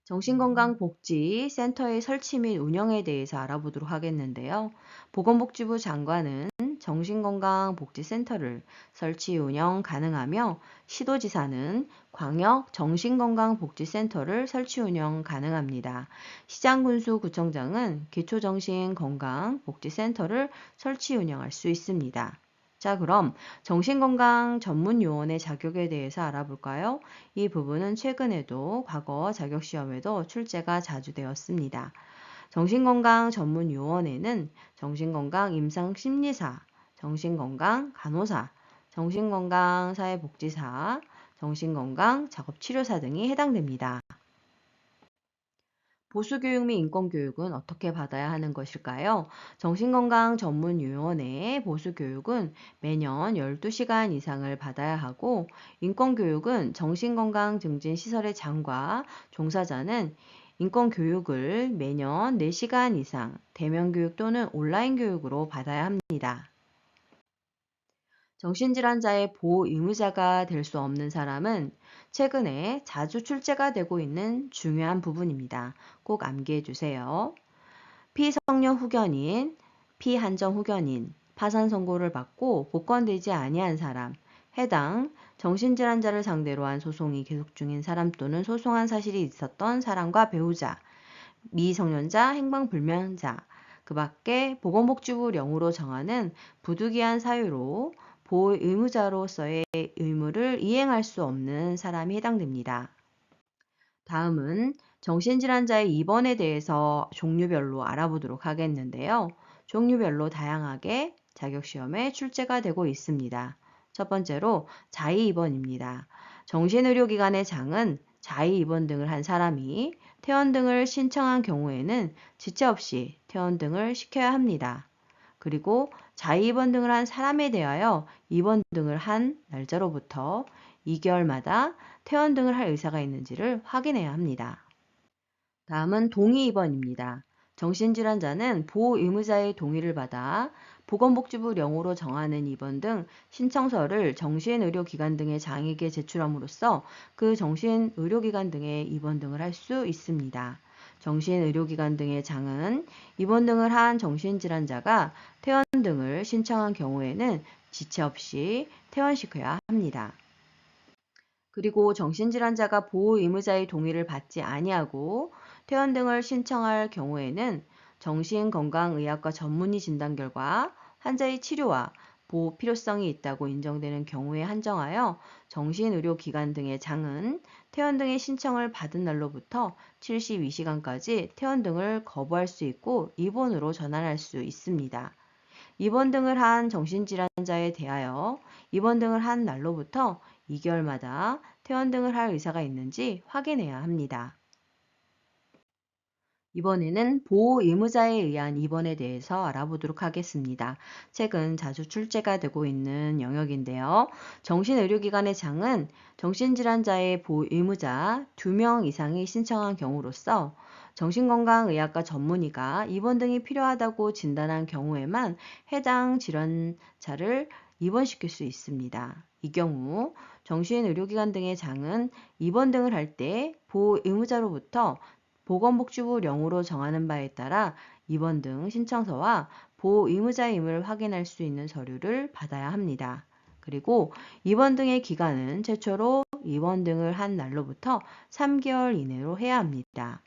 정신건강복지센터의 설치 및 운영에 대해서 알아보도록 하겠는데요. 보건복지부 장관은 정신건강복지센터를 설치 운영 가능하며 시도지사는 광역 정신건강복지센터를 설치 운영 가능합니다. 시장군수구청장은 기초정신건강복지센터를 설치 운영할 수 있습니다. 자, 그럼 정신건강전문요원의 자격에 대해서 알아볼까요? 이 부분은 최근에도 과거 자격시험에도 출제가 자주 되었습니다. 정신건강전문요원에는 정신건강임상심리사, 정신건강간호사, 정신건강사회복지사, 정신건강작업치료사 등이 해당됩니다. 보수교육 및 인권교육은 어떻게 받아야 하는 것일까요? 정신건강전문요원의 보수교육은 매년 12시간 이상을 받아야 하고 인권교육은 정신건강증진시설의 장과 종사자는 인권교육을 매년 4시간 이상 대면교육 또는 온라인 교육으로 받아야 합니다. 정신질환자의 보호 의무자가 될 수 없는 사람은 최근에 자주 출제가 되고 있는 중요한 부분입니다. 꼭 암기해 주세요. 피성년 후견인, 피한정 후견인, 파산 선고를 받고 복권되지 아니한 사람, 해당 정신질환자를 상대로 한 소송이 계속 중인 사람 또는 소송한 사실이 있었던 사람과 배우자, 미성년자, 행방불명자, 그 밖에 보건복지부령으로 정하는 부득이한 사유로 보호 의무자로서의 의무를 이행할 수 없는 사람이 해당됩니다. 다음은 정신질환자의 입원에 대해서 종류별로 알아보도록 하겠는데요. 종류별로 다양하게 자격시험에 출제가 되고 있습니다. 첫 번째로 자의입원입니다. 정신의료기관의 장은 자의입원 등을 한 사람이 퇴원 등을 신청한 경우에는 지체 없이 퇴원 등을 시켜야 합니다. 그리고 자의입원 등을 한 사람에 대하여 입원 등을 한 날짜로부터 2개월마다 퇴원 등을 할 의사가 있는지를 확인해야 합니다. 다음은 동의 입원입니다. 정신질환자는 보호 의무자의 동의를 받아 보건복지부 령으로 정하는 입원 등 신청서를 정신의료기관 등의 장에게 제출함으로써 그 정신의료기관 등의 입원 등을 할 수 있습니다. 정신의료기관 등의 장은 입원 등을 한 정신질환자가 퇴원 등을 신청한 경우에는 지체 없이 퇴원시켜야 합니다. 그리고 정신질환자가 보호 의무자의 동의를 받지 아니하고 퇴원 등을 신청할 경우에는 정신건강의학과 전문의 진단 결과 환자의 치료와 보호 필요성이 있다고 인정되는 경우에 한정하여 정신의료기관 등의 장은 퇴원 등의 신청을 받은 날로부터 72시간까지 퇴원 등을 거부할 수 있고 입원으로 전환할 수 있습니다. 입원 등을 한 정신질환자에 대하여 입원 등을 한 날로부터 2개월마다 퇴원 등을 할 의사가 있는지 확인해야 합니다. 이번에는 보호 의무자에 의한 입원에 대해서 알아보도록 하겠습니다. 최근 자주 출제가 되고 있는 영역인데요. 정신의료기관의 장은 정신질환자의 보호 의무자 2명 이상이 신청한 경우로서 정신건강의학과 전문의가 입원 등이 필요하다고 진단한 경우에만 해당 질환자를 입원시킬 수 있습니다. 이 경우 정신의료기관 등의 장은 입원 등을 할 때 보호 의무자로부터 보건복지부 령으로 정하는 바에 따라 입원 등 신청서와 보호 의무자임을 확인할 수 있는 서류를 받아야 합니다. 그리고 입원 등의 기간은 최초로 입원 등을 한 날로부터 3개월 이내로 해야 합니다.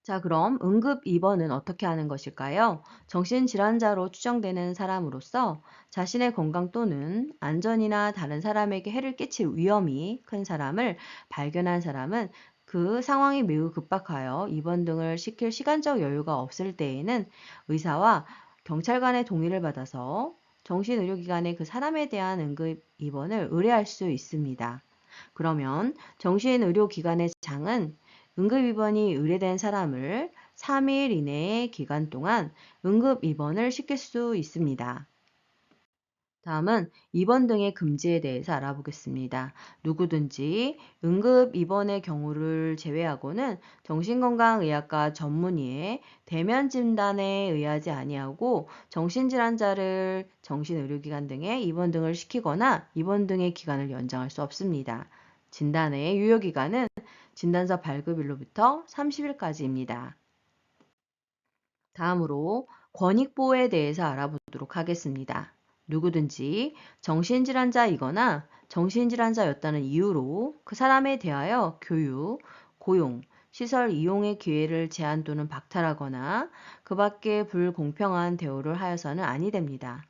자, 그럼 응급 입원은 어떻게 하는 것일까요? 정신질환자로 추정되는 사람으로서 자신의 건강 또는 안전이나 다른 사람에게 해를 끼칠 위험이 큰 사람을 발견한 사람은 그 상황이 매우 급박하여 입원 등을 시킬 시간적 여유가 없을 때에는 의사와 경찰관의 동의를 받아서 정신의료기관에 그 사람에 대한 응급 입원을 의뢰할 수 있습니다. 그러면 정신의료기관의 장은 응급입원이 의뢰된 사람을 3일 이내의 기간 동안 응급입원을 시킬 수 있습니다. 다음은 입원 등의 금지에 대해서 알아보겠습니다. 누구든지 응급입원의 경우를 제외하고는 정신건강의학과 전문의의 대면 진단에 의하지 아니하고 정신질환자를 정신의료기관 등에 입원 등을 시키거나 입원 등의 기간을 연장할 수 없습니다. 진단의 유효기간은 진단서 발급일로부터 30일까지입니다. 다음으로 권익보호에 대해서 알아보도록 하겠습니다. 누구든지 정신질환자이거나 정신질환자였다는 이유로 그 사람에 대하여 교육, 고용, 시설 이용의 기회를 제한 또는 박탈하거나 그 밖에 불공평한 대우를 하여서는 아니 됩니다.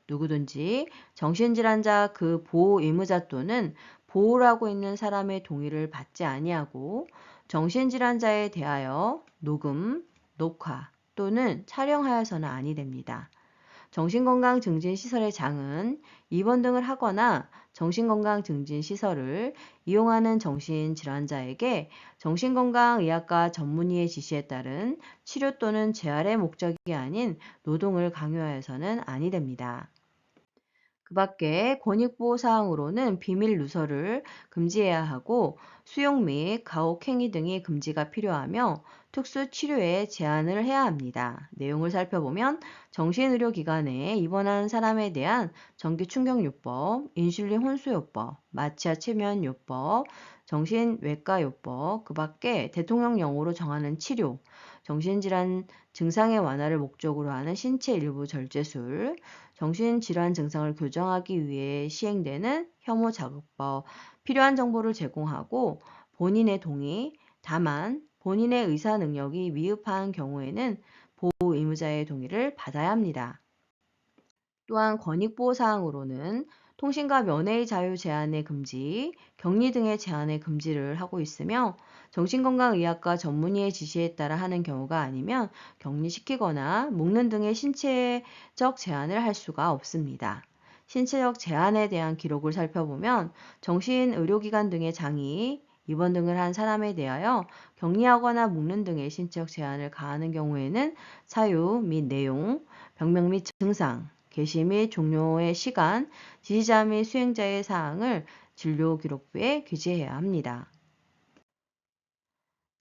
누구든지 정신질환자 그 보호 의무자 또는 보호라고 있는 사람의 동의를 받지 아니하고 정신질환자에 대하여 녹음, 녹화 또는 촬영하여서는 아니 됩니다. 정신건강증진시설의 장은 입원 등을 하거나 정신건강증진시설을 이용하는 정신질환자에게 정신건강의학과 전문의의 지시에 따른 치료 또는 재활의 목적이 아닌 노동을 강요하여서는 아니 됩니다. 그 밖에 권익보호사항으로는 비밀 누설을 금지해야 하고 수용 및 가혹행위 등의 금지가 필요하며 특수치료에 제한을 해야 합니다. 내용을 살펴보면 정신의료기관에 입원한 사람에 대한 전기충격요법, 인슐린 혼수요법, 마취와 최면요법, 정신외과요법, 그 밖에 대통령령으로 정하는 치료, 정신질환 증상의 완화를 목적으로 하는 신체 일부 절제술, 정신질환 증상을 교정하기 위해 시행되는 혐오자극법, 필요한 정보를 제공하고 본인의 동의, 다만 본인의 의사 능력이 미흡한 경우에는 보호 의무자의 동의를 받아야 합니다. 또한 권익보호사항으로는 통신과 면회의 자유 제한의 금지, 격리 등의 제한의 금지를 하고 있으며 정신건강의학과 전문의의 지시에 따라 하는 경우가 아니면 격리시키거나 묶는 등의 신체적 제한을 할 수가 없습니다. 신체적 제한에 대한 기록을 살펴보면 정신의료기관 등의 장이 입원 등을 한 사람에 대하여 격리하거나 묶는 등의 신체적 제한을 가하는 경우에는 사유 및 내용, 병명 및 증상, 개시 및 종료의 시간, 지시자 및 수행자의 사항을 진료기록부에 기재해야 합니다.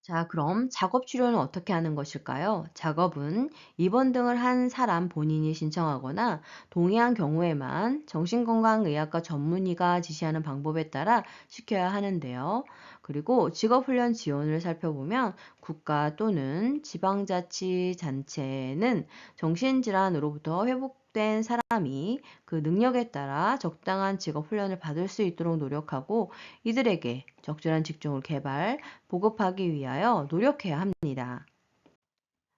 자, 그럼 작업 치료는 어떻게 하는 것일까요? 작업은 입원 등을 한 사람 본인이 신청하거나 동의한 경우에만 정신건강의학과 전문의가 지시하는 방법에 따라 시켜야 하는데요. 그리고 직업훈련 지원을 살펴보면 국가 또는 지방자치단체는 정신질환으로부터 회복된 사람이 그 능력에 따라 적당한 직업훈련을 받을 수 있도록 노력하고 이들에게 적절한 직종을 개발, 보급하기 위하여 노력해야 합니다.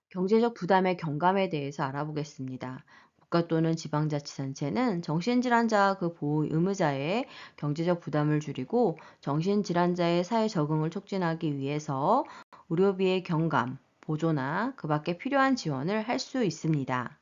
경제적 부담의 경감에 대해서 알아보겠습니다. 국가 또는 지방자치단체는 정신질환자와 그 보호 의무자의 경제적 부담을 줄이고 정신질환자의 사회 적응을 촉진하기 위해서 의료비의 경감, 보조나 그 밖에 필요한 지원을 할 수 있습니다.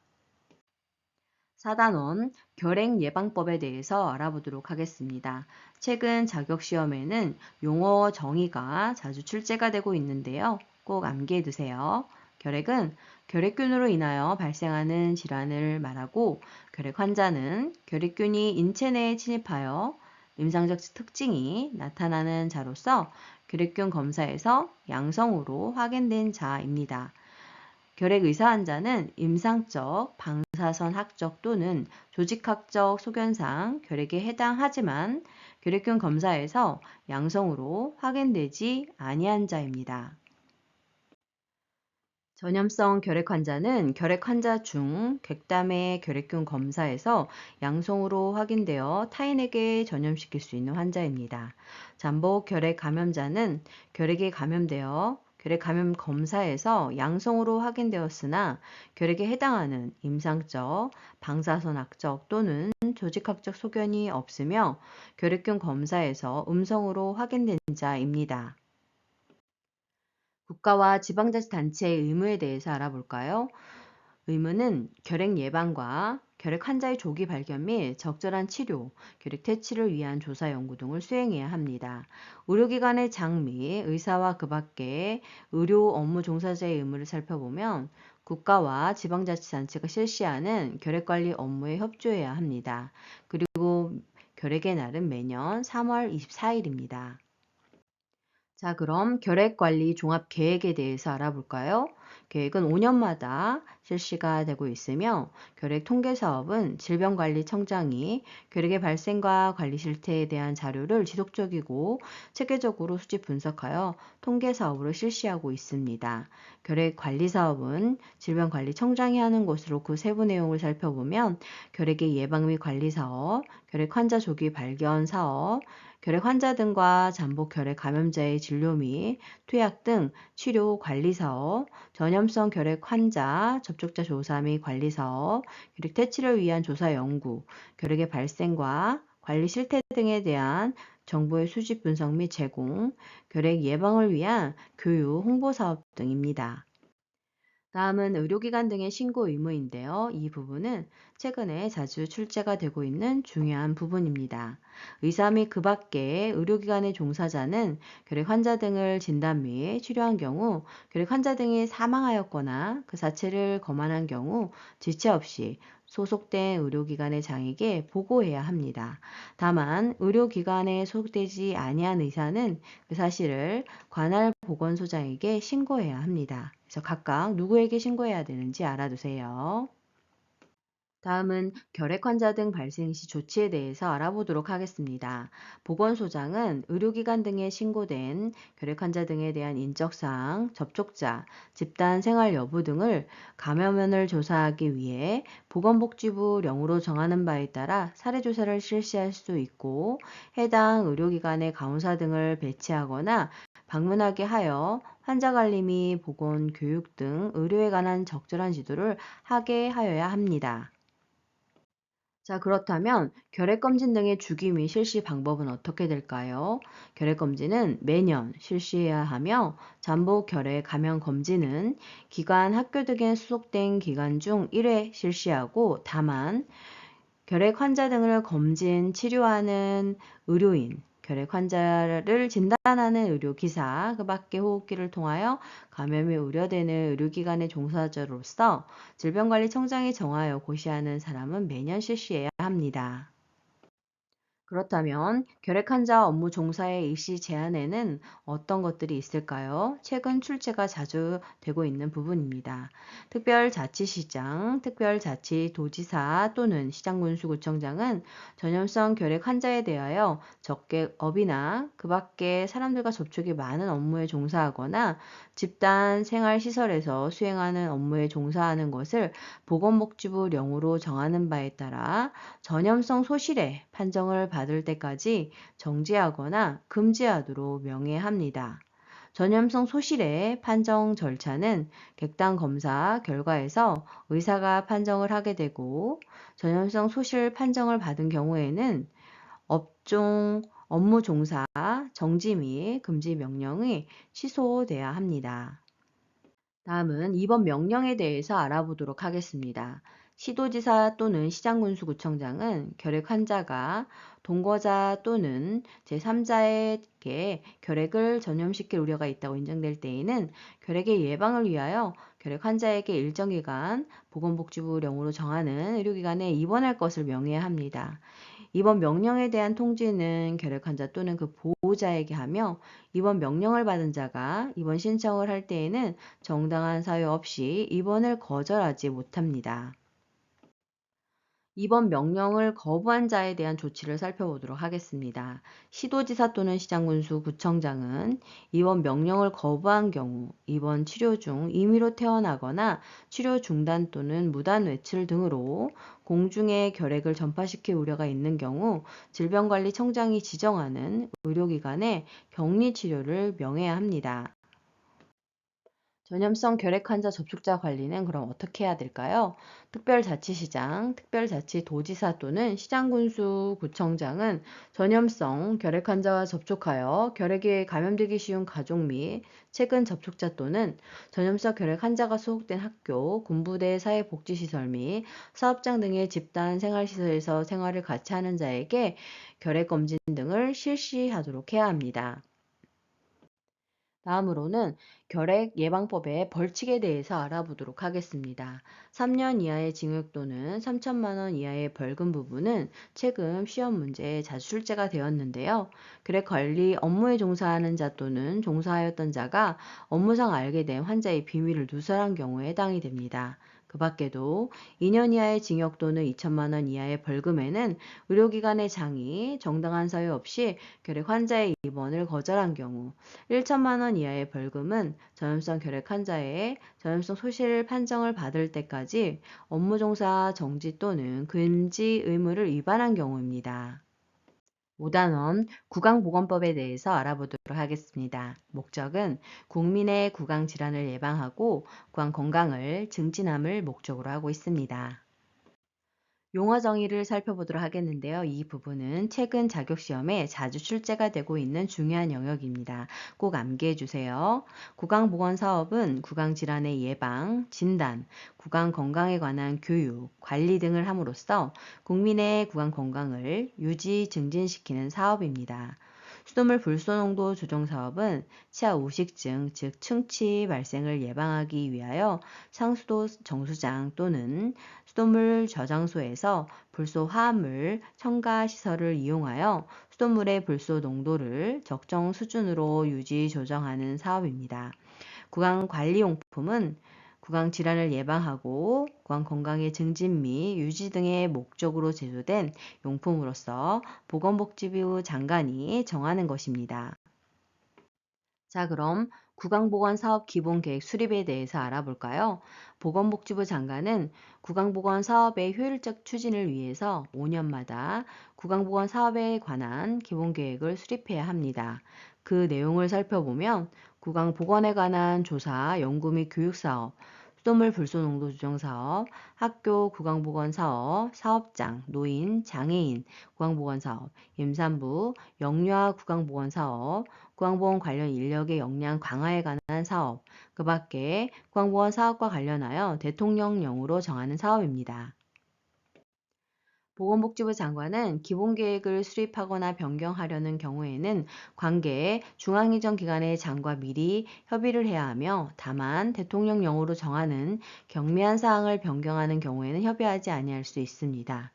4단원 결핵 예방법에 대해서 알아보도록 하겠습니다. 최근 자격시험에는 용어 정의가 자주 출제가 되고 있는데요. 꼭 암기해 두세요. 결핵은 결핵균으로 인하여 발생하는 질환을 말하고 결핵 환자는 결핵균이 인체 내에 침입하여 임상적 특징이 나타나는 자로서 결핵균 검사에서 양성으로 확인된 자입니다. 결핵 의사 환자는 임상적, 방사선학적 또는 조직학적 소견상 결핵에 해당하지만 결핵균 검사에서 양성으로 확인되지 아니한 자입니다. 전염성 결핵 환자는 결핵 환자 중 객담의 결핵균 검사에서 양성으로 확인되어 타인에게 전염시킬 수 있는 환자입니다. 잠복 결핵 감염자는 결핵에 감염되어 결핵 감염 검사에서 양성으로 확인되었으나 결핵에 해당하는 임상적, 방사선학적 또는 조직학적 소견이 없으며 결핵균 검사에서 음성으로 확인된 자입니다. 국가와 지방자치단체의 의무에 대해서 알아볼까요? 의무는 결핵 예방과 결핵 환자의 조기 발견 및 적절한 치료, 결핵 퇴치를 위한 조사 연구 등을 수행해야 합니다. 의료기관의 장 및 의사와 그 밖의 의료 업무 종사자의 의무를 살펴보면 국가와 지방자치단체가 실시하는 결핵관리 업무에 협조해야 합니다. 그리고 결핵의 날은 매년 3월 24일입니다. 자, 그럼 결핵관리 종합계획에 대해서 알아볼까요? 계획은 5년마다 실시가 되고 있으며 결핵통계사업은 질병관리청장이 결핵의 발생과 관리 실태에 대한 자료를 지속적이고 체계적으로 수집 분석하여 통계사업으로 실시하고 있습니다. 결핵관리사업은 질병관리청장이 하는 것으로 그 세부 내용을 살펴보면 결핵의 예방 및 관리사업, 결핵환자 조기 발견 사업, 결핵 환자 등과 잠복 결핵 감염자의 진료 및 투약 등 치료 관리 사업, 전염성 결핵 환자 접촉자 조사 및 관리 사업, 결핵 퇴치를 위한 조사 연구, 결핵의 발생과 관리 실태 등에 대한 정보의 수집 분석 및 제공, 결핵 예방을 위한 교육 홍보 사업 등입니다. 다음은 의료기관 등의 신고 의무인데요. 이 부분은 최근에 자주 출제가 되고 있는 중요한 부분입니다. 의사 및 그 밖의 의료기관의 종사자는 결핵 환자 등을 진단 및 치료한 경우 결핵 환자 등이 사망하였거나 그 사체를 검안한 경우 지체 없이 소속된 의료기관의 장에게 보고해야 합니다. 다만 의료기관에 소속되지 아니한 의사는 그 사실을 관할 보건소장에게 신고해야 합니다. 그래서 각각 누구에게 신고해야 되는지 알아두세요. 다음은 결핵 환자 등 발생 시 조치에 대해서 알아보도록 하겠습니다. 보건소장은 의료기관 등에 신고된 결핵 환자 등에 대한 인적사항, 접촉자, 집단 생활 여부 등을 감염원을 조사하기 위해 보건복지부령으로 정하는 바에 따라 사례조사를 실시할 수 있고 해당 의료기관의 간호사 등을 배치하거나 방문하게 하여 환자관리 및 보건, 교육 등 의료에 관한 적절한 지도를 하게 하여야 합니다. 자, 그렇다면 결핵검진 등의 주기 및 실시 방법은 어떻게 될까요? 결핵검진은 매년 실시해야 하며 잠복 결핵 감염 검진은 기관, 학교 등에 소속된 기간 중 1회 실시하고 다만 결핵 환자 등을 검진, 치료하는 의료인, 결핵 환자를 진단하는 의료기사, 그 밖에 호흡기를 통하여 감염이 우려되는 의료기관의 종사자로서 질병관리청장이 정하여 고시하는 사람은 매년 실시해야 합니다. 그렇다면 결핵 환자 업무 종사의 일시 제한에는 어떤 것들이 있을까요? 최근 출제가 자주 되고 있는 부분입니다. 특별자치시장, 특별자치도지사 또는 시장군수구청장은 전염성 결핵 환자에 대하여 적게 업이나 그 밖에 사람들과 접촉이 많은 업무에 종사하거나 집단 생활시설에서 수행하는 업무에 종사하는 것을 보건복지부령으로 정하는 바에 따라 전염성 소실의 판정을 받을 때까지 정지하거나 금지하도록 명예합니다. 전염성 소실의 판정 절차는 객단 검사 결과에서 의사가 판정을 하게 되고 전염성 소실 판정을 받은 경우에는 업종 업무 종사 정지 및 금지 명령이 취소돼야 합니다. 다음은 이번 명령에 대해서 알아보도록 하겠습니다. 시도지사 또는 시장군수구청장은 결핵 환자가 동거자 또는 제3자에게 결핵을 전염시킬 우려가 있다고 인정될 때에는 결핵의 예방을 위하여 결핵 환자에게 일정 기간 보건복지부령으로 정하는 의료기관에 입원할 것을 명해야 합니다. 이번 명령에 대한 통지는 결핵 환자 또는 그 보호자에게 하며 이번 명령을 받은 자가 입원 신청을 할 때에는 정당한 사유 없이 입원을 거절하지 못합니다. 이번 명령을 거부한 자에 대한 조치를 살펴보도록 하겠습니다. 시도지사 또는 시장군수 구청장은 이번 명령을 거부한 경우 입원 치료 중 임의로 퇴원하거나 치료 중단 또는 무단 외출 등으로 공중에 결핵을 전파시킬 우려가 있는 경우 질병관리청장이 지정하는 의료기관에 격리 치료를 명해야 합니다. 전염성 결핵 환자 접촉자 관리는 그럼 어떻게 해야 될까요? 특별자치시장, 특별자치도지사 또는 시장군수 구청장은 전염성 결핵 환자와 접촉하여 결핵에 감염되기 쉬운 가족 및 최근 접촉자 또는 전염성 결핵 환자가 소속된 학교, 군부대, 사회복지시설 및 사업장 등의 집단 생활시설에서 생활을 같이 하는 자에게 결핵 검진 등을 실시하도록 해야 합니다. 다음으로는 결핵 예방법의 벌칙에 대해서 알아보도록 하겠습니다. 3년 이하의 징역 또는 3천만 원 이하의 벌금 부분은 최근 시험 문제에 자주 출제가 되었는데요. 결핵 관리 업무에 종사하는 자 또는 종사하였던 자가 업무상 알게 된 환자의 비밀을 누설한 경우에 해당이 됩니다. 그 밖에도 2년 이하의 징역 또는 2천만 원 이하의 벌금에는 의료기관의 장이 정당한 사유 없이 결핵 환자의 입원을 거절한 경우 1천만 원 이하의 벌금은 전염성 결핵 환자의 전염성 소실 판정을 받을 때까지 업무 종사 정지 또는 금지 의무를 위반한 경우입니다. 5단원 구강보건법에 대해서 알아보도록 하겠습니다. 목적은 국민의 구강 질환을 예방하고 구강 건강을 증진함을 목적으로 하고 있습니다. 용어 정의를 살펴보도록 하겠는데요. 이 부분은 최근 자격시험에 자주 출제가 되고 있는 중요한 영역입니다. 꼭 암기해 주세요. 구강보건사업은 구강질환의 예방, 진단, 구강건강에 관한 교육, 관리 등을 함으로써 국민의 구강건강을 유지, 증진시키는 사업입니다. 수돗물 불소농도 조정 사업은 치아 우식증, 즉 충치 발생을 예방하기 위하여 상수도 정수장 또는 수돗물 저장소에서 불소 화합물 첨가 시설을 이용하여 수돗물의 불소 농도를 적정 수준으로 유지 조정하는 사업입니다. 구강관리용품은 구강 질환을 예방하고 구강 건강의 증진 및 유지 등의 목적으로 제조된 용품으로서 보건복지부 장관이 정하는 것입니다. 자, 그럼 구강보건사업 기본계획 수립에 대해서 알아볼까요? 보건복지부 장관은 구강보건 사업의 효율적 추진을 위해서 5년마다 구강보건 사업에 관한 기본계획을 수립해야 합니다. 그 내용을 살펴보면 구강보건에 관한 조사, 연구 및 교육사업, 수돗물 불소농도 조정 사업, 학교 구강보건 사업, 사업장, 노인, 장애인 구강보건 사업, 임산부, 영유아 구강보건 사업, 구강보건 관련 인력의 역량 강화에 관한 사업, 그 밖에 구강보건 사업과 관련하여 대통령령으로 정하는 사업입니다. 보건복지부 장관은 기본계획을 수립하거나 변경하려는 경우에는 관계 중앙이전 기관의 장과 미리 협의를 해야 하며 다만 대통령령으로 정하는 경미한 사항을 변경하는 경우에는 협의하지 아니할 수 있습니다.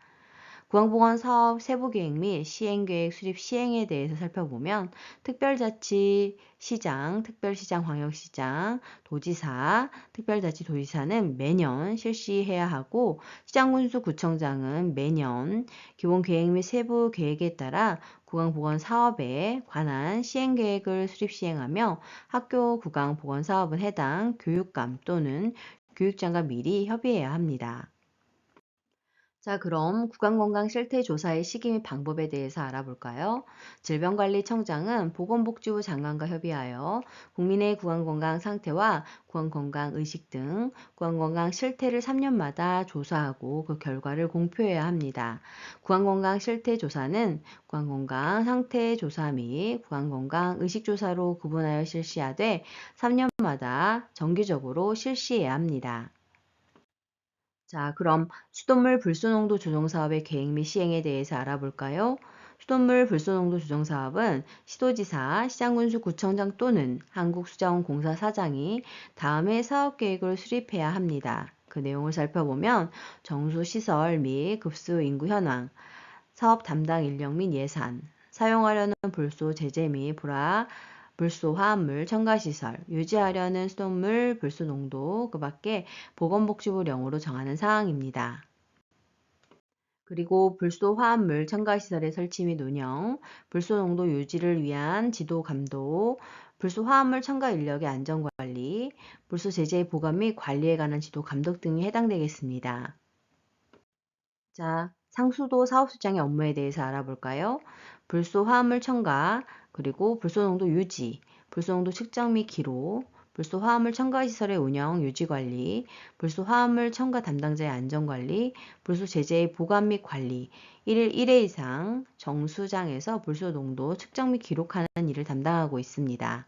구강보건 사업 세부계획 및 시행계획 수립 시행에 대해서 살펴보면 특별자치시장, 특별시장, 광역시장, 도지사, 특별자치도지사는 매년 실시해야 하고 시장군수 구청장은 매년 기본계획 및 세부계획에 따라 구강보건 사업에 관한 시행계획을 수립 시행하며 학교 구강보건 사업은 해당 교육감 또는 교육장과 미리 협의해야 합니다. 자, 그럼 구강건강 실태조사의 시기 및 방법에 대해서 알아볼까요? 질병관리청장은 보건복지부 장관과 협의하여 국민의 구강건강 상태와 구강건강 의식 등 구강건강 실태를 3년마다 조사하고 그 결과를 공표해야 합니다. 구강건강 실태조사는 구강건강 상태 조사 및 구강건강 의식 조사로 구분하여 실시하되 3년마다 정기적으로 실시해야 합니다. 자, 그럼 수돗물 불소농도 조정 사업의 계획 및 시행에 대해서 알아볼까요? 수돗물 불소농도 조정 사업은 시도지사, 시장군수구청장 또는 한국수자원공사 사장이 다음에 사업 계획을 수립해야 합니다. 그 내용을 살펴보면 정수시설 및 급수 인구 현황, 사업 담당 인력 및 예산, 사용하려는 불소 제재 및 불소 화합물 첨가시설, 유지하려는 수돗물 불소 농도, 그 밖에 보건복지부령으로 정하는 사항입니다. 그리고 불소 화합물 첨가시설의 설치 및 운영, 불소 농도 유지를 위한 지도 감독, 불소 화합물 첨가 인력의 안전관리, 불소 제재의 보관 및 관리에 관한 지도 감독 등이 해당되겠습니다. 자, 상수도 사업수장의 업무에 대해서 알아볼까요? 불소 화합물 첨가, 그리고 불소 농도 유지, 불소 농도 측정 및 기록, 불소 화합물 첨가 시설의 운영, 유지 관리, 불소 화합물 첨가 담당자의 안전 관리, 불소 제재의 보관 및 관리, 1일 1회 이상 정수장에서 불소 농도 측정 및 기록하는 일을 담당하고 있습니다.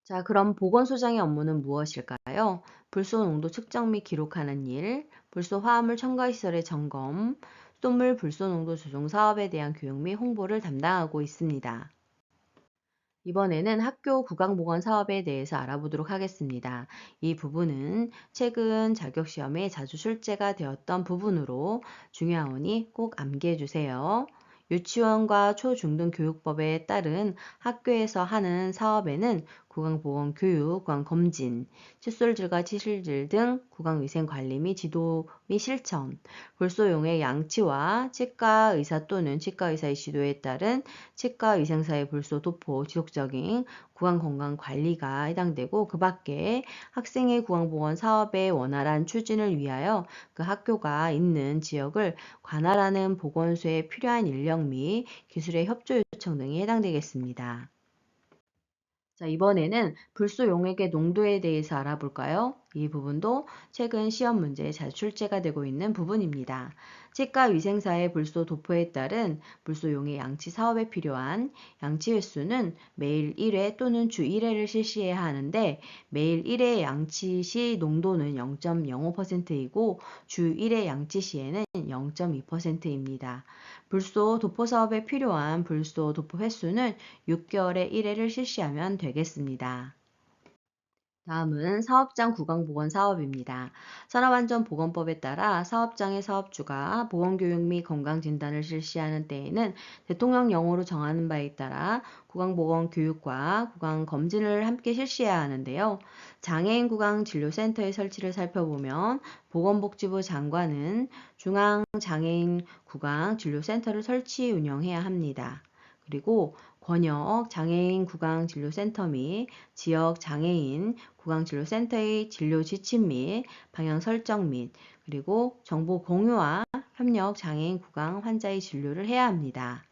자, 그럼 보건소장의 업무는 무엇일까요? 불소 농도 측정 및 기록하는 일, 불소 화합물 첨가 시설의 점검, 수돗물 불소 농도 조정 사업에 대한 교육 및 홍보를 담당하고 있습니다. 이번에는 학교 구강보건 사업에 대해서 알아보도록 하겠습니다. 이 부분은 최근 자격시험에 자주 출제가 되었던 부분으로 중요하오니 꼭 암기해 주세요. 유치원과 초중등교육법에 따른 학교에서 하는 사업에는 구강보건교육, 구강검진, 칫솔질과 치실질 등 구강위생관리 및 지도 및 실천, 불소용의 양치와 치과의사 또는 치과의사의 지도에 따른 치과위생사의 불소 도포, 지속적인 구강건강관리가 해당되고 그 밖에 학생의 구강보건 사업의 원활한 추진을 위하여 그 학교가 있는 지역을 관할하는 보건소에 필요한 인력 및 기술의 협조 요청 등이 해당되겠습니다. 자, 이번에는 불소 용액의 농도에 대해서 알아볼까요? 이 부분도 최근 시험 문제에 자주 출제가 되고 있는 부분입니다. 치과위생사의 불소 도포에 따른 불소 용액 양치 사업에 필요한 양치 횟수는 매일 1회 또는 주 1회를 실시해야 하는데 매일 1회 양치 시 농도는 0.05%이고 주 1회 양치 시에는 0.2%입니다. 불소 도포 사업에 필요한 불소 도포 횟수는 6개월에 1회를 실시하면 되겠습니다. 다음은 사업장 구강보건 사업입니다. 산업안전보건법에 따라 사업장의 사업주가 보건교육 및 건강진단을 실시하는 때에는 대통령령으로 정하는 바에 따라 구강보건교육과 구강검진을 함께 실시해야 하는데요. 장애인 구강진료센터의 설치를 살펴보면 보건복지부 장관은 중앙장애인 구강진료센터를 설치 운영해야 합니다. 그리고 권역 장애인 구강진료센터 및 지역 장애인 구강진료센터의 진료 지침 및 방향 설정 및 그리고 정보 공유와 협력 장애인 구강 환자의 진료를 해야 합니다.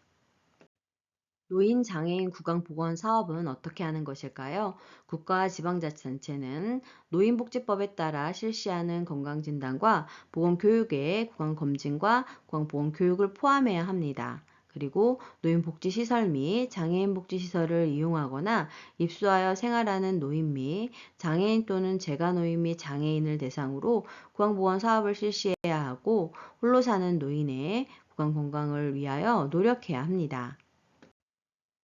노인 장애인 구강보건 사업은 어떻게 하는 것일까요? 국가 지방자치단체는 노인복지법에 따라 실시하는 건강진단과 보건교육의 구강검진과 구강보건교육을 포함해야 합니다. 그리고 노인복지시설 및 장애인복지시설을 이용하거나 입소하여 생활하는 노인 및 장애인 또는 재가노인 및 장애인을 대상으로 구강보건 사업을 실시해야 하고 홀로 사는 노인의 구강 건강을 위하여 노력해야 합니다.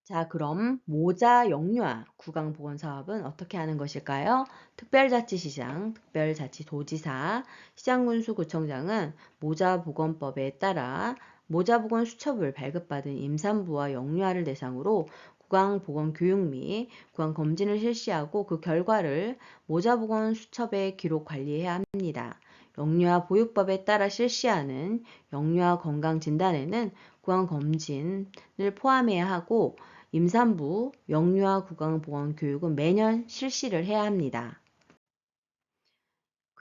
자, 그럼 모자 영유아 구강보건 사업은 어떻게 하는 것일까요? 특별자치시장, 특별자치도지사, 시장군수구청장은 모자보건법에 따라 모자보건 수첩을 발급받은 임산부와 영유아를 대상으로 구강보건 교육 및 구강검진을 실시하고 그 결과를 모자보건 수첩에 기록 관리해야 합니다. 영유아 보육법에 따라 실시하는 영유아 건강진단에는 구강검진을 포함해야 하고 임산부, 영유아 구강보건 교육은 매년 실시를 해야 합니다.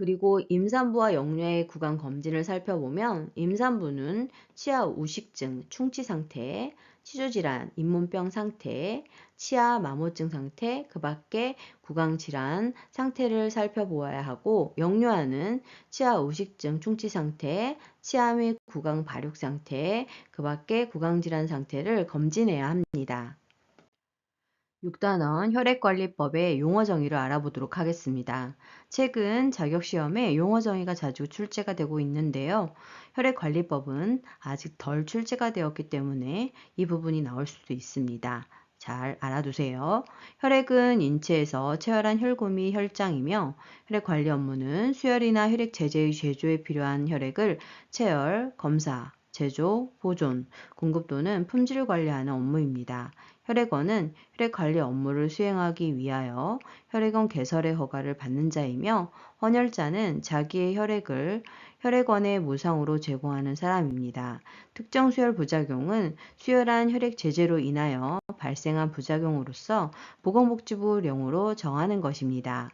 그리고 임산부와 영유아의 구강 검진을 살펴보면 임산부는 치아 우식증, 충치 상태, 치주질환, 잇몸병 상태, 치아 마모증 상태, 그 밖에 구강 질환 상태를 살펴보아야 하고 영유아는 치아 우식증, 충치 상태, 치아 및 구강 발육 상태, 그 밖에 구강 질환 상태를 검진해야 합니다. 6단원 혈액관리법의 용어 정의를 알아보도록 하겠습니다. 최근 자격시험에 용어 정의가 자주 출제가 되고 있는데요. 혈액관리법은 아직 덜 출제가 되었기 때문에 이 부분이 나올 수도 있습니다. 잘 알아두세요. 혈액은 인체에서 채활한 혈금이 혈장이며 혈액관리 업무는 수혈이나 혈액 제제의 제조에 필요한 혈액을 채열, 검사, 제조, 보존, 공급 또는 품질 관리하는 업무입니다. 혈액원은 혈액관리 업무를 수행하기 위하여 혈액원 개설의 허가를 받는 자이며 헌혈자는 자기의 혈액을 혈액원에 무상으로 제공하는 사람입니다. 특정 수혈 부작용은 수혈한 혈액 제제로 인하여 발생한 부작용으로서 보건복지부령으로 정하는 것입니다.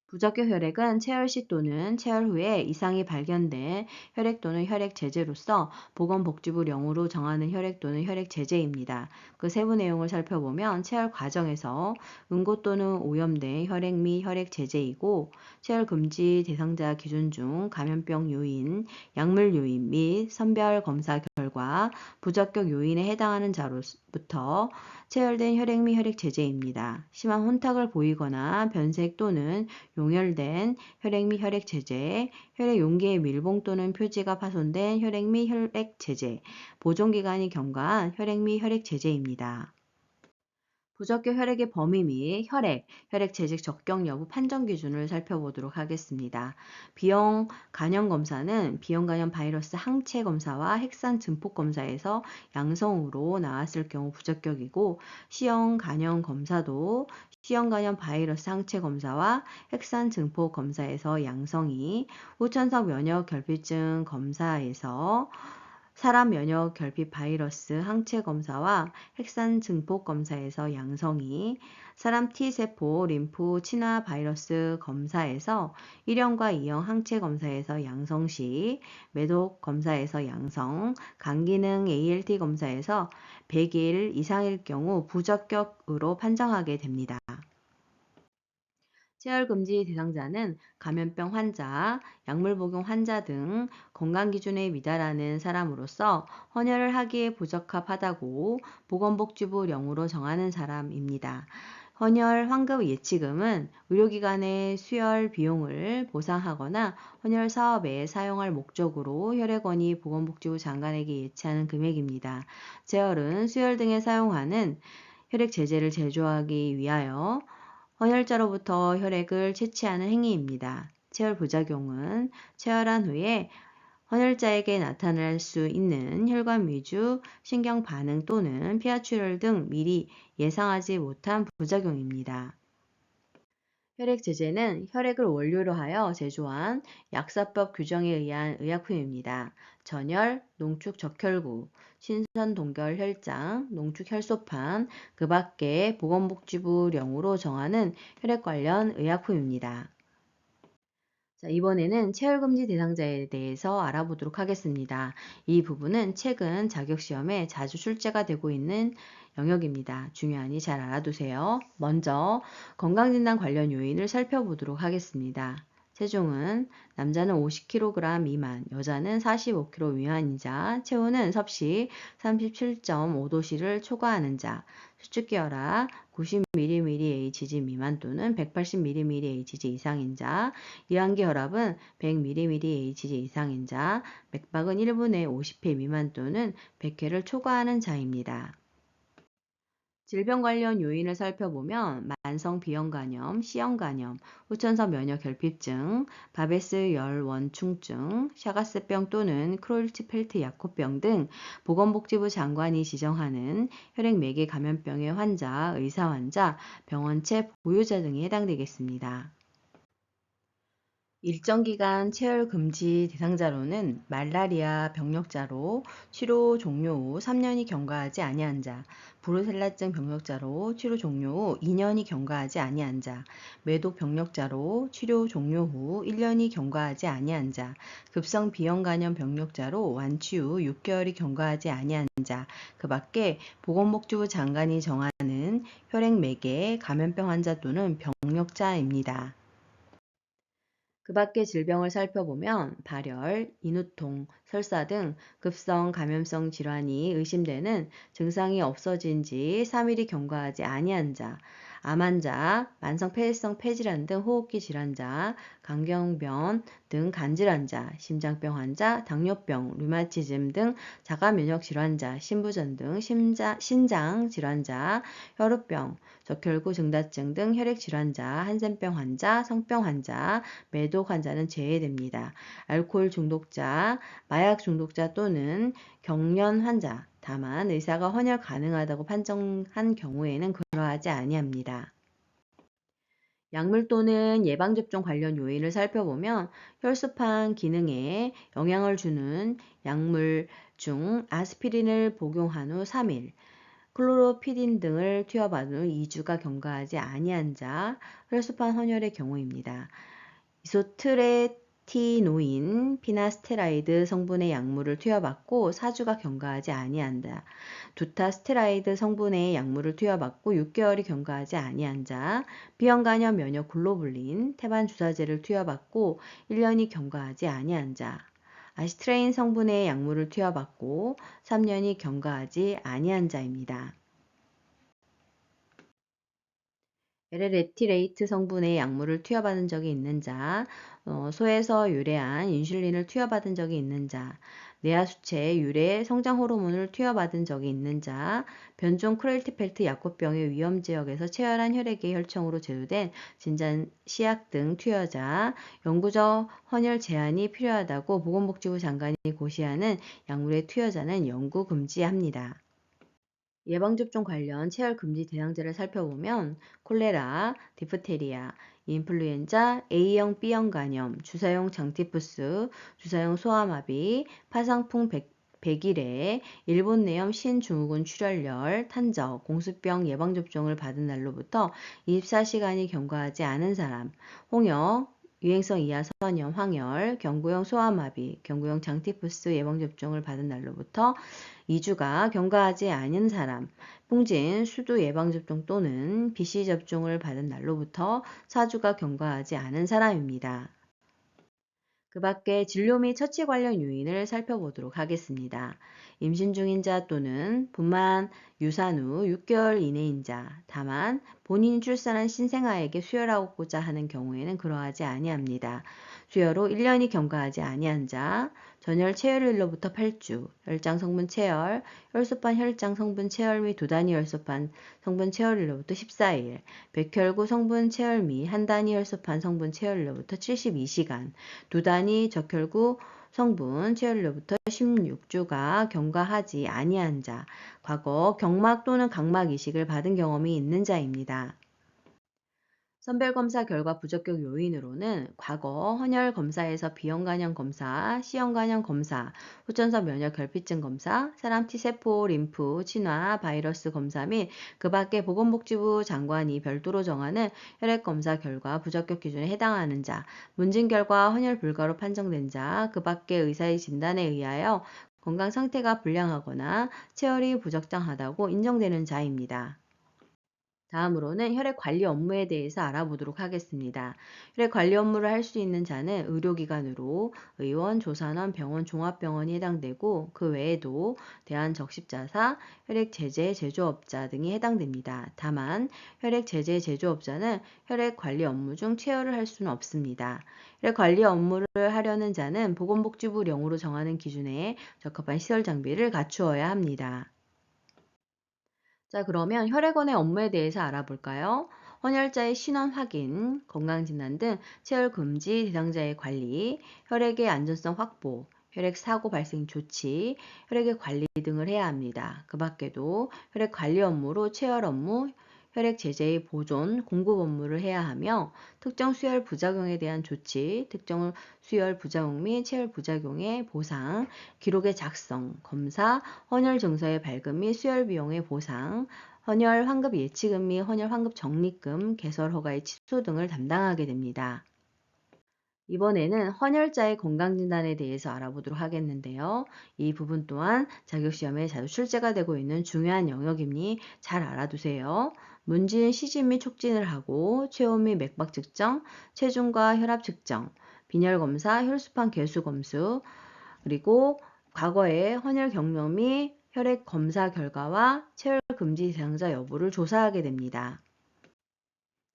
부적격 혈액은 체열 시 또는 체열 후에 이상이 발견된 혈액 또는 혈액 제제로서 보건복지부령으로 정하는 혈액 또는 혈액 제제입니다. 그 세부 내용을 살펴보면 체열 과정에서 응고 또는 오염된 혈액 및 혈액 제제이고 체열 금지 대상자 기준 중 감염병 요인, 약물 요인 및 선별 검사 결과 부적격 요인에 해당하는 자로부터 체열된 혈액 및 혈액 제제입니다. 심한 혼탁을 보이거나 변색 또는 용혈된 혈액 및 혈액 제제, 혈액 용기의 밀봉 또는 표지가 파손된 혈액 및 혈액 제제, 보존기간이 경과한 혈액 및 혈액 제제입니다. 부적격 혈액의 범위 및 혈액 재직 적격 여부 판정 기준을 살펴보도록 하겠습니다. B형 간염 검사는 B형 간염 바이러스 항체 검사와 핵산 증폭 검사에서 양성으로 나왔을 경우 부적격이고 C형 간염 검사도 C형 간염 바이러스 항체 검사와 핵산 증폭 검사에서 양성이 후천성 면역 결핍증 검사에서 사람 면역 결핍 바이러스 항체 검사와 핵산 증폭 검사에서 양성이, 사람 T세포 림프 친화 바이러스 검사에서 1형과 2형 항체 검사에서 양성 시, 매독 검사에서 양성, 간기능 ALT 검사에서 100일 이상일 경우 부적격으로 판정하게 됩니다. 체열금지 대상자는 감염병 환자, 약물 복용 환자 등 건강기준에 미달하는 사람으로서 헌혈을 하기에 부적합하다고 보건복지부령으로 정하는 사람입니다. 헌혈 환급 예치금은 의료기관의 수혈 비용을 보상하거나 헌혈 사업에 사용할 목적으로 혈액원이 보건복지부 장관에게 예치하는 금액입니다. 재활은 수혈 등에 사용하는 혈액 제제를 제조하기 위하여 헌혈자로부터 혈액을 채취하는 행위입니다. 체열 부작용은 체열한 후에 헌혈자에게 나타날 수 있는 혈관 위주 신경 반응 또는 피하출혈 등 미리 예상하지 못한 부작용입니다. 혈액 제제는 혈액을 원료로 하여 제조한 약사법 규정에 의한 의약품입니다. 전혈, 농축 적혈구, 신선 동결 혈장, 농축 혈소판, 그 밖에 보건복지부령으로 정하는 혈액 관련 의약품입니다. 자, 이번에는 체열금지 대상자에 대해서 알아보도록 하겠습니다. 이 부분은 최근 자격시험에 자주 출제가 되고 있는 영역입니다. 중요하니 잘 알아두세요. 먼저 건강진단 관련 요인을 살펴보도록 하겠습니다. 체중은 남자는 50kg 미만, 여자는 45kg 미만인 자, 체온은 섭씨 37.5도씨를 초과하는 자, 수축기 혈압 90mmHg 미만 또는 180mmHg 이상인 자, 이완기 혈압은 100mmHg 이상인 자, 맥박은 1분에 50회 미만 또는 100회를 초과하는 자입니다. 질병 관련 요인을 살펴보면 만성 비형 간염, C형 간염, 후천성 면역 결핍증, 바베스 열원충증, 샤가스병 또는 크로일치펠트 야코병 등 보건복지부 장관이 지정하는 혈액매개 감염병의 환자, 의사 환자, 병원체 보유자 등이 해당되겠습니다. 일정 기간 체열 금지 대상자로는 말라리아 병력자로 치료 종료 후 3년이 경과하지 아니한 자, 브루셀라증 병력자로 치료 종료 후 2년이 경과하지 아니한 자, 매독 병력자로 치료 종료 후 1년이 경과하지 아니한 자, 급성 비형 간염 병력자로 완치 후 6개월이 경과하지 아니한 자, 그 밖에 보건복지부 장관이 정하는 혈액매개 감염병 환자 또는 병력자입니다. 그 밖의 질병을 살펴보면 발열, 인후통, 설사 등 급성 감염성 질환이 의심되는 증상이 없어진 지 3일이 경과하지 아니한 자, 암 환자, 만성폐쇄성 폐질환 등 호흡기 질환자, 강경변 등 간질환자, 심장병 환자, 당뇨병, 류마티즘 등 자가면역 질환자, 신부전 등 신장 질환자, 혈우병, 적혈구 증다증 등 혈액 질환자, 한센병 환자, 성병 환자, 매독 환자는 제외됩니다. 알코올 중독자, 마약 중독자 또는 경련 환자, 다만 의사가 헌혈 가능하다고 판정한 경우에는 그러하지 아니합니다. 약물 또는 예방접종 관련 요인을 살펴보면 혈소판 기능에 영향을 주는 약물 중 아스피린을 복용한 후 3일, 클로로피딘 등을 투여받은 후 2주가 경과하지 아니한 자, 혈소판 헌혈의 경우입니다. 이소트레티노인, 피나스테라이드 성분의 약물을 투여받고 4주가 경과하지 아니한 자, 두타스테라이드 성분의 약물을 투여받고 6개월이 경과하지 아니한 자, 비형 간염 면역 글로불린, 태반 주사제를 투여받고 1년이 경과하지 아니한 자, 아시트레인 성분의 약물을 투여받고 3년이 경과하지 아니한 자입니다. LL에틸레이트 성분의 약물을 투여받은 적이 있는 자, 소에서 유래한 인슐린을 투여받은 적이 있는 자, 뇌하수체 유래 성장 호르몬을 투여받은 적이 있는 자, 변종 크로일티펠트 야코병의 위험 지역에서 체열한 혈액의 혈청으로 제조된 진단 시약 등 투여자, 영구적 헌혈 제한이 필요하다고 보건복지부 장관이 고시하는 약물의 투여자는 영구 금지합니다. 예방접종 관련 체열 금지 대상자를 살펴보면 콜레라, 디프테리아, 인플루엔자, A형, B형 간염, 주사용 장티푸스, 주사용 소아마비, 파상풍 백일에, 일본 내염 신증후군 출혈열, 탄저, 공수병 예방접종을 받은 날로부터 24시간이 경과하지 않은 사람, 홍역, 유행성 이하 선염, 황열, 경구용 소아마비, 경구용 장티푸스 예방접종을 받은 날로부터 2주가 경과하지 않은 사람, 풍진, 수두 예방접종 또는 BC 접종을 받은 날로부터 4주가 경과하지 않은 사람입니다. 그 밖에 진료 및 처치 관련 요인을 살펴보도록 하겠습니다. 임신 중인 자 또는 분만 유산 후 6개월 이내인 자, 다만 본인이 출산한 신생아에게 수혈하고자 하는 경우에는 그러하지 아니합니다. 수혈 후 1년이 경과하지 아니한 자, 전열 체열일로부터 8주, 혈장 성분 체열, 혈소판 혈장 성분 체열 및 두단위 혈소판 성분 체열일로부터 14일, 백혈구 성분 체열 및 한단위 혈소판 성분 체열일로부터 72시간, 두단위 적혈구 성분 체열일로부터 16주가 경과하지 아니한 자, 과거 경막 또는 각막 이식을 받은 경험이 있는 자입니다. 선별검사 결과 부적격 요인으로는 과거 헌혈 검사에서 B형 간염 검사, C형 간염 검사, 후천성 면역 결핍증 검사, 사람 T세포, 림프, 친화, 바이러스 검사 및 그 밖에 보건복지부 장관이 별도로 정하는 혈액검사 결과 부적격 기준에 해당하는 자, 문진 결과 헌혈 불가로 판정된 자, 그 밖에 의사의 진단에 의하여 건강 상태가 불량하거나 체열이 부적당하다고 인정되는 자입니다. 다음으로는 혈액 관리 업무에 대해서 알아보도록 하겠습니다. 혈액 관리 업무를 할 수 있는 자는 의료기관으로 의원, 조산원, 병원, 종합병원이 해당되고 그 외에도 대한적십자사, 혈액제제 제조업자 등이 해당됩니다. 다만 혈액제제 제조업자는 혈액 관리 업무 중 체열을 할 수는 없습니다. 혈액 관리 업무를 하려는 자는 보건복지부령으로 정하는 기준에 적합한 시설 장비를 갖추어야 합니다. 자, 그러면 혈액원의 업무에 대해서 알아볼까요? 헌혈자의 신원 확인, 건강진단 등 체열 금지 대상자의 관리, 혈액의 안전성 확보, 혈액 사고 발생 조치, 혈액의 관리 등을 해야 합니다. 그 밖에도 혈액 관리 업무로 체열 업무, 혈액 제제의 보존, 공급 업무를 해야 하며 특정 수혈 부작용에 대한 조치, 특정 수혈 부작용 및 체열 부작용의 보상, 기록의 작성, 검사, 헌혈 증서의 발급 및 수혈 비용의 보상, 헌혈 환급 예치금 및 헌혈 환급 적립금, 개설 허가의 취소 등을 담당하게 됩니다. 이번에는 헌혈자의 건강진단에 대해서 알아보도록 하겠는데요. 이 부분 또한 자격시험에 자주 출제가 되고 있는 중요한 영역이니 잘 알아두세요. 문진, 시진 및 촉진을 하고 체온 및 맥박 측정, 체중과 혈압 측정, 빈혈 검사, 혈수판 개수 검수, 그리고 과거의 헌혈 경력 및 혈액 검사 결과와 체열 금지 대상자 여부를 조사하게 됩니다.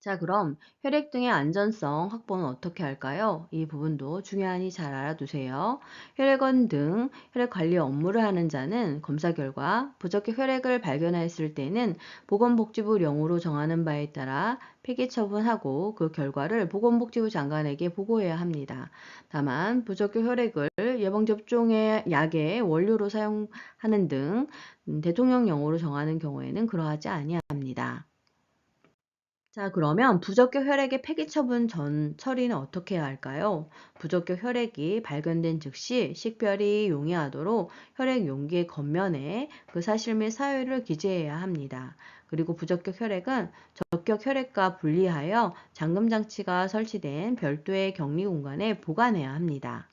자, 그럼 혈액 등의 안전성 확보는 어떻게 할까요? 이 부분도 중요하니 잘 알아두세요. 혈액원 등 혈액 관리 업무를 하는 자는 검사 결과 부적격 혈액을 발견했을 때는 보건복지부령으로 정하는 바에 따라 폐기 처분하고 그 결과를 보건복지부 장관에게 보고해야 합니다. 다만 부적격 혈액을 예방접종의 약의 원료로 사용하는 등 대통령령으로 정하는 경우에는 그러하지 아니합니다. 자, 그러면 부적격 혈액의 폐기 처분 전 처리는 어떻게 해야 할까요? 부적격 혈액이 발견된 즉시 식별이 용이하도록 혈액 용기의 겉면에 그 사실 및 사유를 기재해야 합니다. 그리고 부적격 혈액은 적격 혈액과 분리하여 잠금 장치가 설치된 별도의 격리 공간에 보관해야 합니다.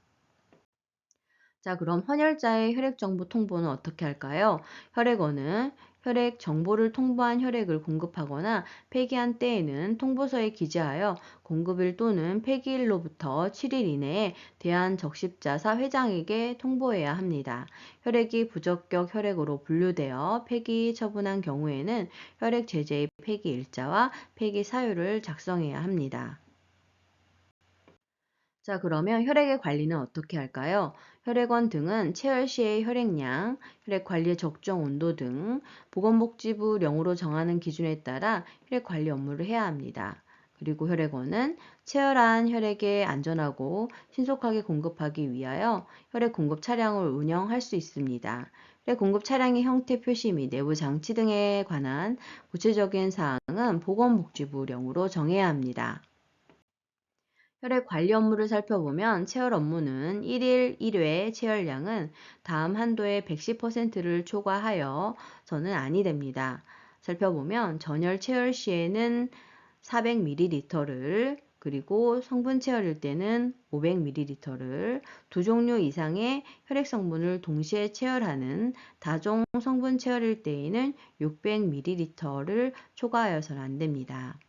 자, 그럼 헌혈자의 혈액 정보 통보는 어떻게 할까요? 혈액원은 혈액 정보를 통보한 혈액을 공급하거나 폐기한 때에는 통보서에 기재하여 공급일 또는 폐기일로부터 7일 이내에 대한적십자사 회장에게 통보해야 합니다. 혈액이 부적격 혈액으로 분류되어 폐기 처분한 경우에는 혈액 제제의 폐기 일자와 폐기 사유를 작성해야 합니다. 자, 그러면 혈액의 관리는 어떻게 할까요? 혈액원 등은 체열 시의 혈액량, 혈액 관리의 적정 온도 등 보건복지부령으로 정하는 기준에 따라 혈액 관리 업무를 해야 합니다. 그리고 혈액원은 체열한 혈액에 안전하고 신속하게 공급하기 위하여 혈액 공급 차량을 운영할 수 있습니다. 혈액 공급 차량의 형태 표시 및 내부 장치 등에 관한 구체적인 사항은 보건복지부령으로 정해야 합니다. 혈액 관리 업무를 살펴보면 체열 업무는 1일 1회 체열량은 다음 한도의 110%를 초과하여서는 아니 됩니다. 살펴보면 전열 체열 시에는 400ml를 그리고 성분 체열일 때는 500ml를 두 종류 이상의 혈액 성분을 동시에 체열하는 다종 성분 체열일 때에는 600ml를 초과하여서는 안 됩니다.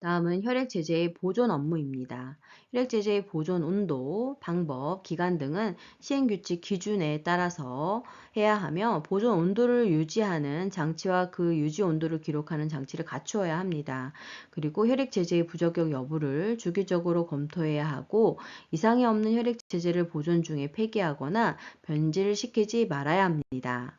다음은 혈액 제제의 보존 업무입니다. 혈액 제제의 보존 온도, 방법, 기간 등은 시행규칙 기준에 따라서 해야 하며 보존 온도를 유지하는 장치와 그 유지 온도를 기록하는 장치를 갖추어야 합니다. 그리고 혈액 제제의 부적격 여부를 주기적으로 검토해야 하고 이상이 없는 혈액 제제를 보존 중에 폐기하거나 변질시키지 말아야 합니다.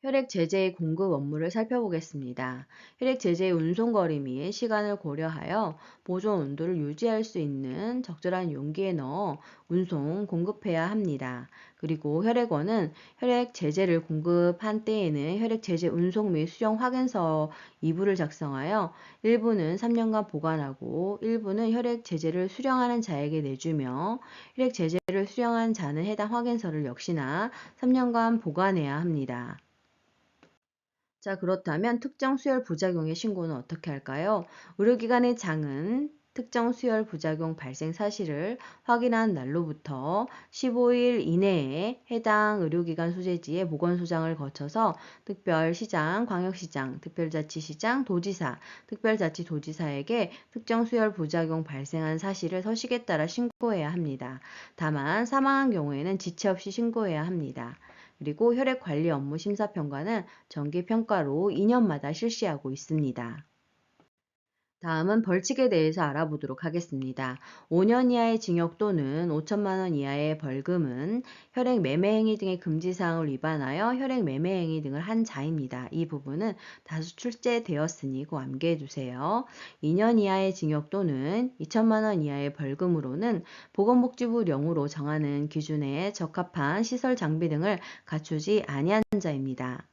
혈액 제제의 공급 업무를 살펴보겠습니다. 혈액 제제의 운송거리 및 시간을 고려하여 보존 온도를 유지할 수 있는 적절한 용기에 넣어 운송, 공급해야 합니다. 그리고 혈액원은 혈액 제제를 공급한 때에는 혈액 제제 운송 및 수령 확인서 2부를 작성하여 일부는 3년간 보관하고 일부는 혈액 제제를 수령하는 자에게 내주며 혈액 제제를 수령한 자는 해당 확인서를 역시나 3년간 보관해야 합니다. 자, 그렇다면 특정 수혈 부작용의 신고는 어떻게 할까요? 의료기관의 장은 특정 수혈 부작용 발생 사실을 확인한 날로부터 15일 이내에 해당 의료기관 소재지의 보건소장을 거쳐서 특별시장, 광역시장, 특별자치시장, 도지사, 특별자치도지사에게 특정 수혈 부작용 발생한 사실을 서식에 따라 신고해야 합니다. 다만 사망한 경우에는 지체 없이 신고해야 합니다. 그리고 혈액 관리 업무 심사평가는 정기 평가로 2년마다 실시하고 있습니다. 다음은 벌칙에 대해서 알아보도록 하겠습니다. 5년 이하의 징역 또는 5천만 원 이하의 벌금은 혈액 매매 행위 등의 금지 사항을 위반하여 혈액 매매 행위 등을 한 자입니다. 이 부분은 다수 출제되었으니 꼭 암기해 두세요. 2년 이하의 징역 또는 2천만 원 이하의 벌금으로는 보건복지부령으로 정하는 기준에 적합한 시설 장비 등을 갖추지 아니한 자입니다.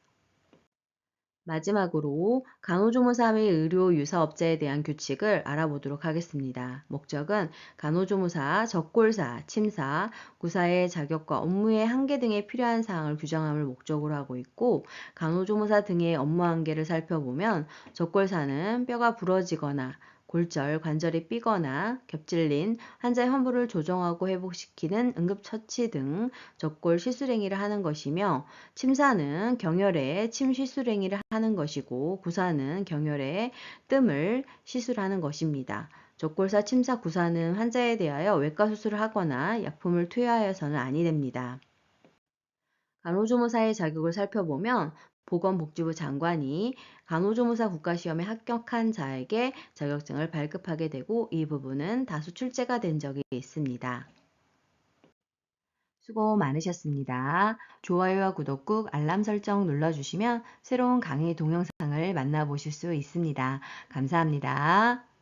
마지막으로 간호조무사 및 의료유사업자에 대한 규칙을 알아보도록 하겠습니다. 목적은 간호조무사, 적골사, 침사, 구사의 자격과 업무의 한계 등에 필요한 사항을 규정함을 목적으로 하고 있고, 간호조무사 등의 업무 한계를 살펴보면 적골사는 뼈가 부러지거나 골절, 관절이 삐거나 겹질린 환자의 환부를 조정하고 회복시키는 응급처치 등 적골 시술행위를 하는 것이며, 침사는 경혈의 침 시술행위를 하는 것이고, 구사는 경혈의 뜸을 시술하는 것입니다. 적골사, 침사, 구사는 환자에 대하여 외과 수술을 하거나 약품을 투여하여서는 아니 됩니다. 간호조무사의 자격을 살펴보면 보건복지부 장관이 간호조무사 국가시험에 합격한 자에게 자격증을 발급하게 되고, 이 부분은 다수 출제가 된 적이 있습니다. 수고 많으셨습니다. 좋아요와 구독 꾹 알람 설정 눌러주시면 새로운 강의 동영상을 만나보실 수 있습니다. 감사합니다.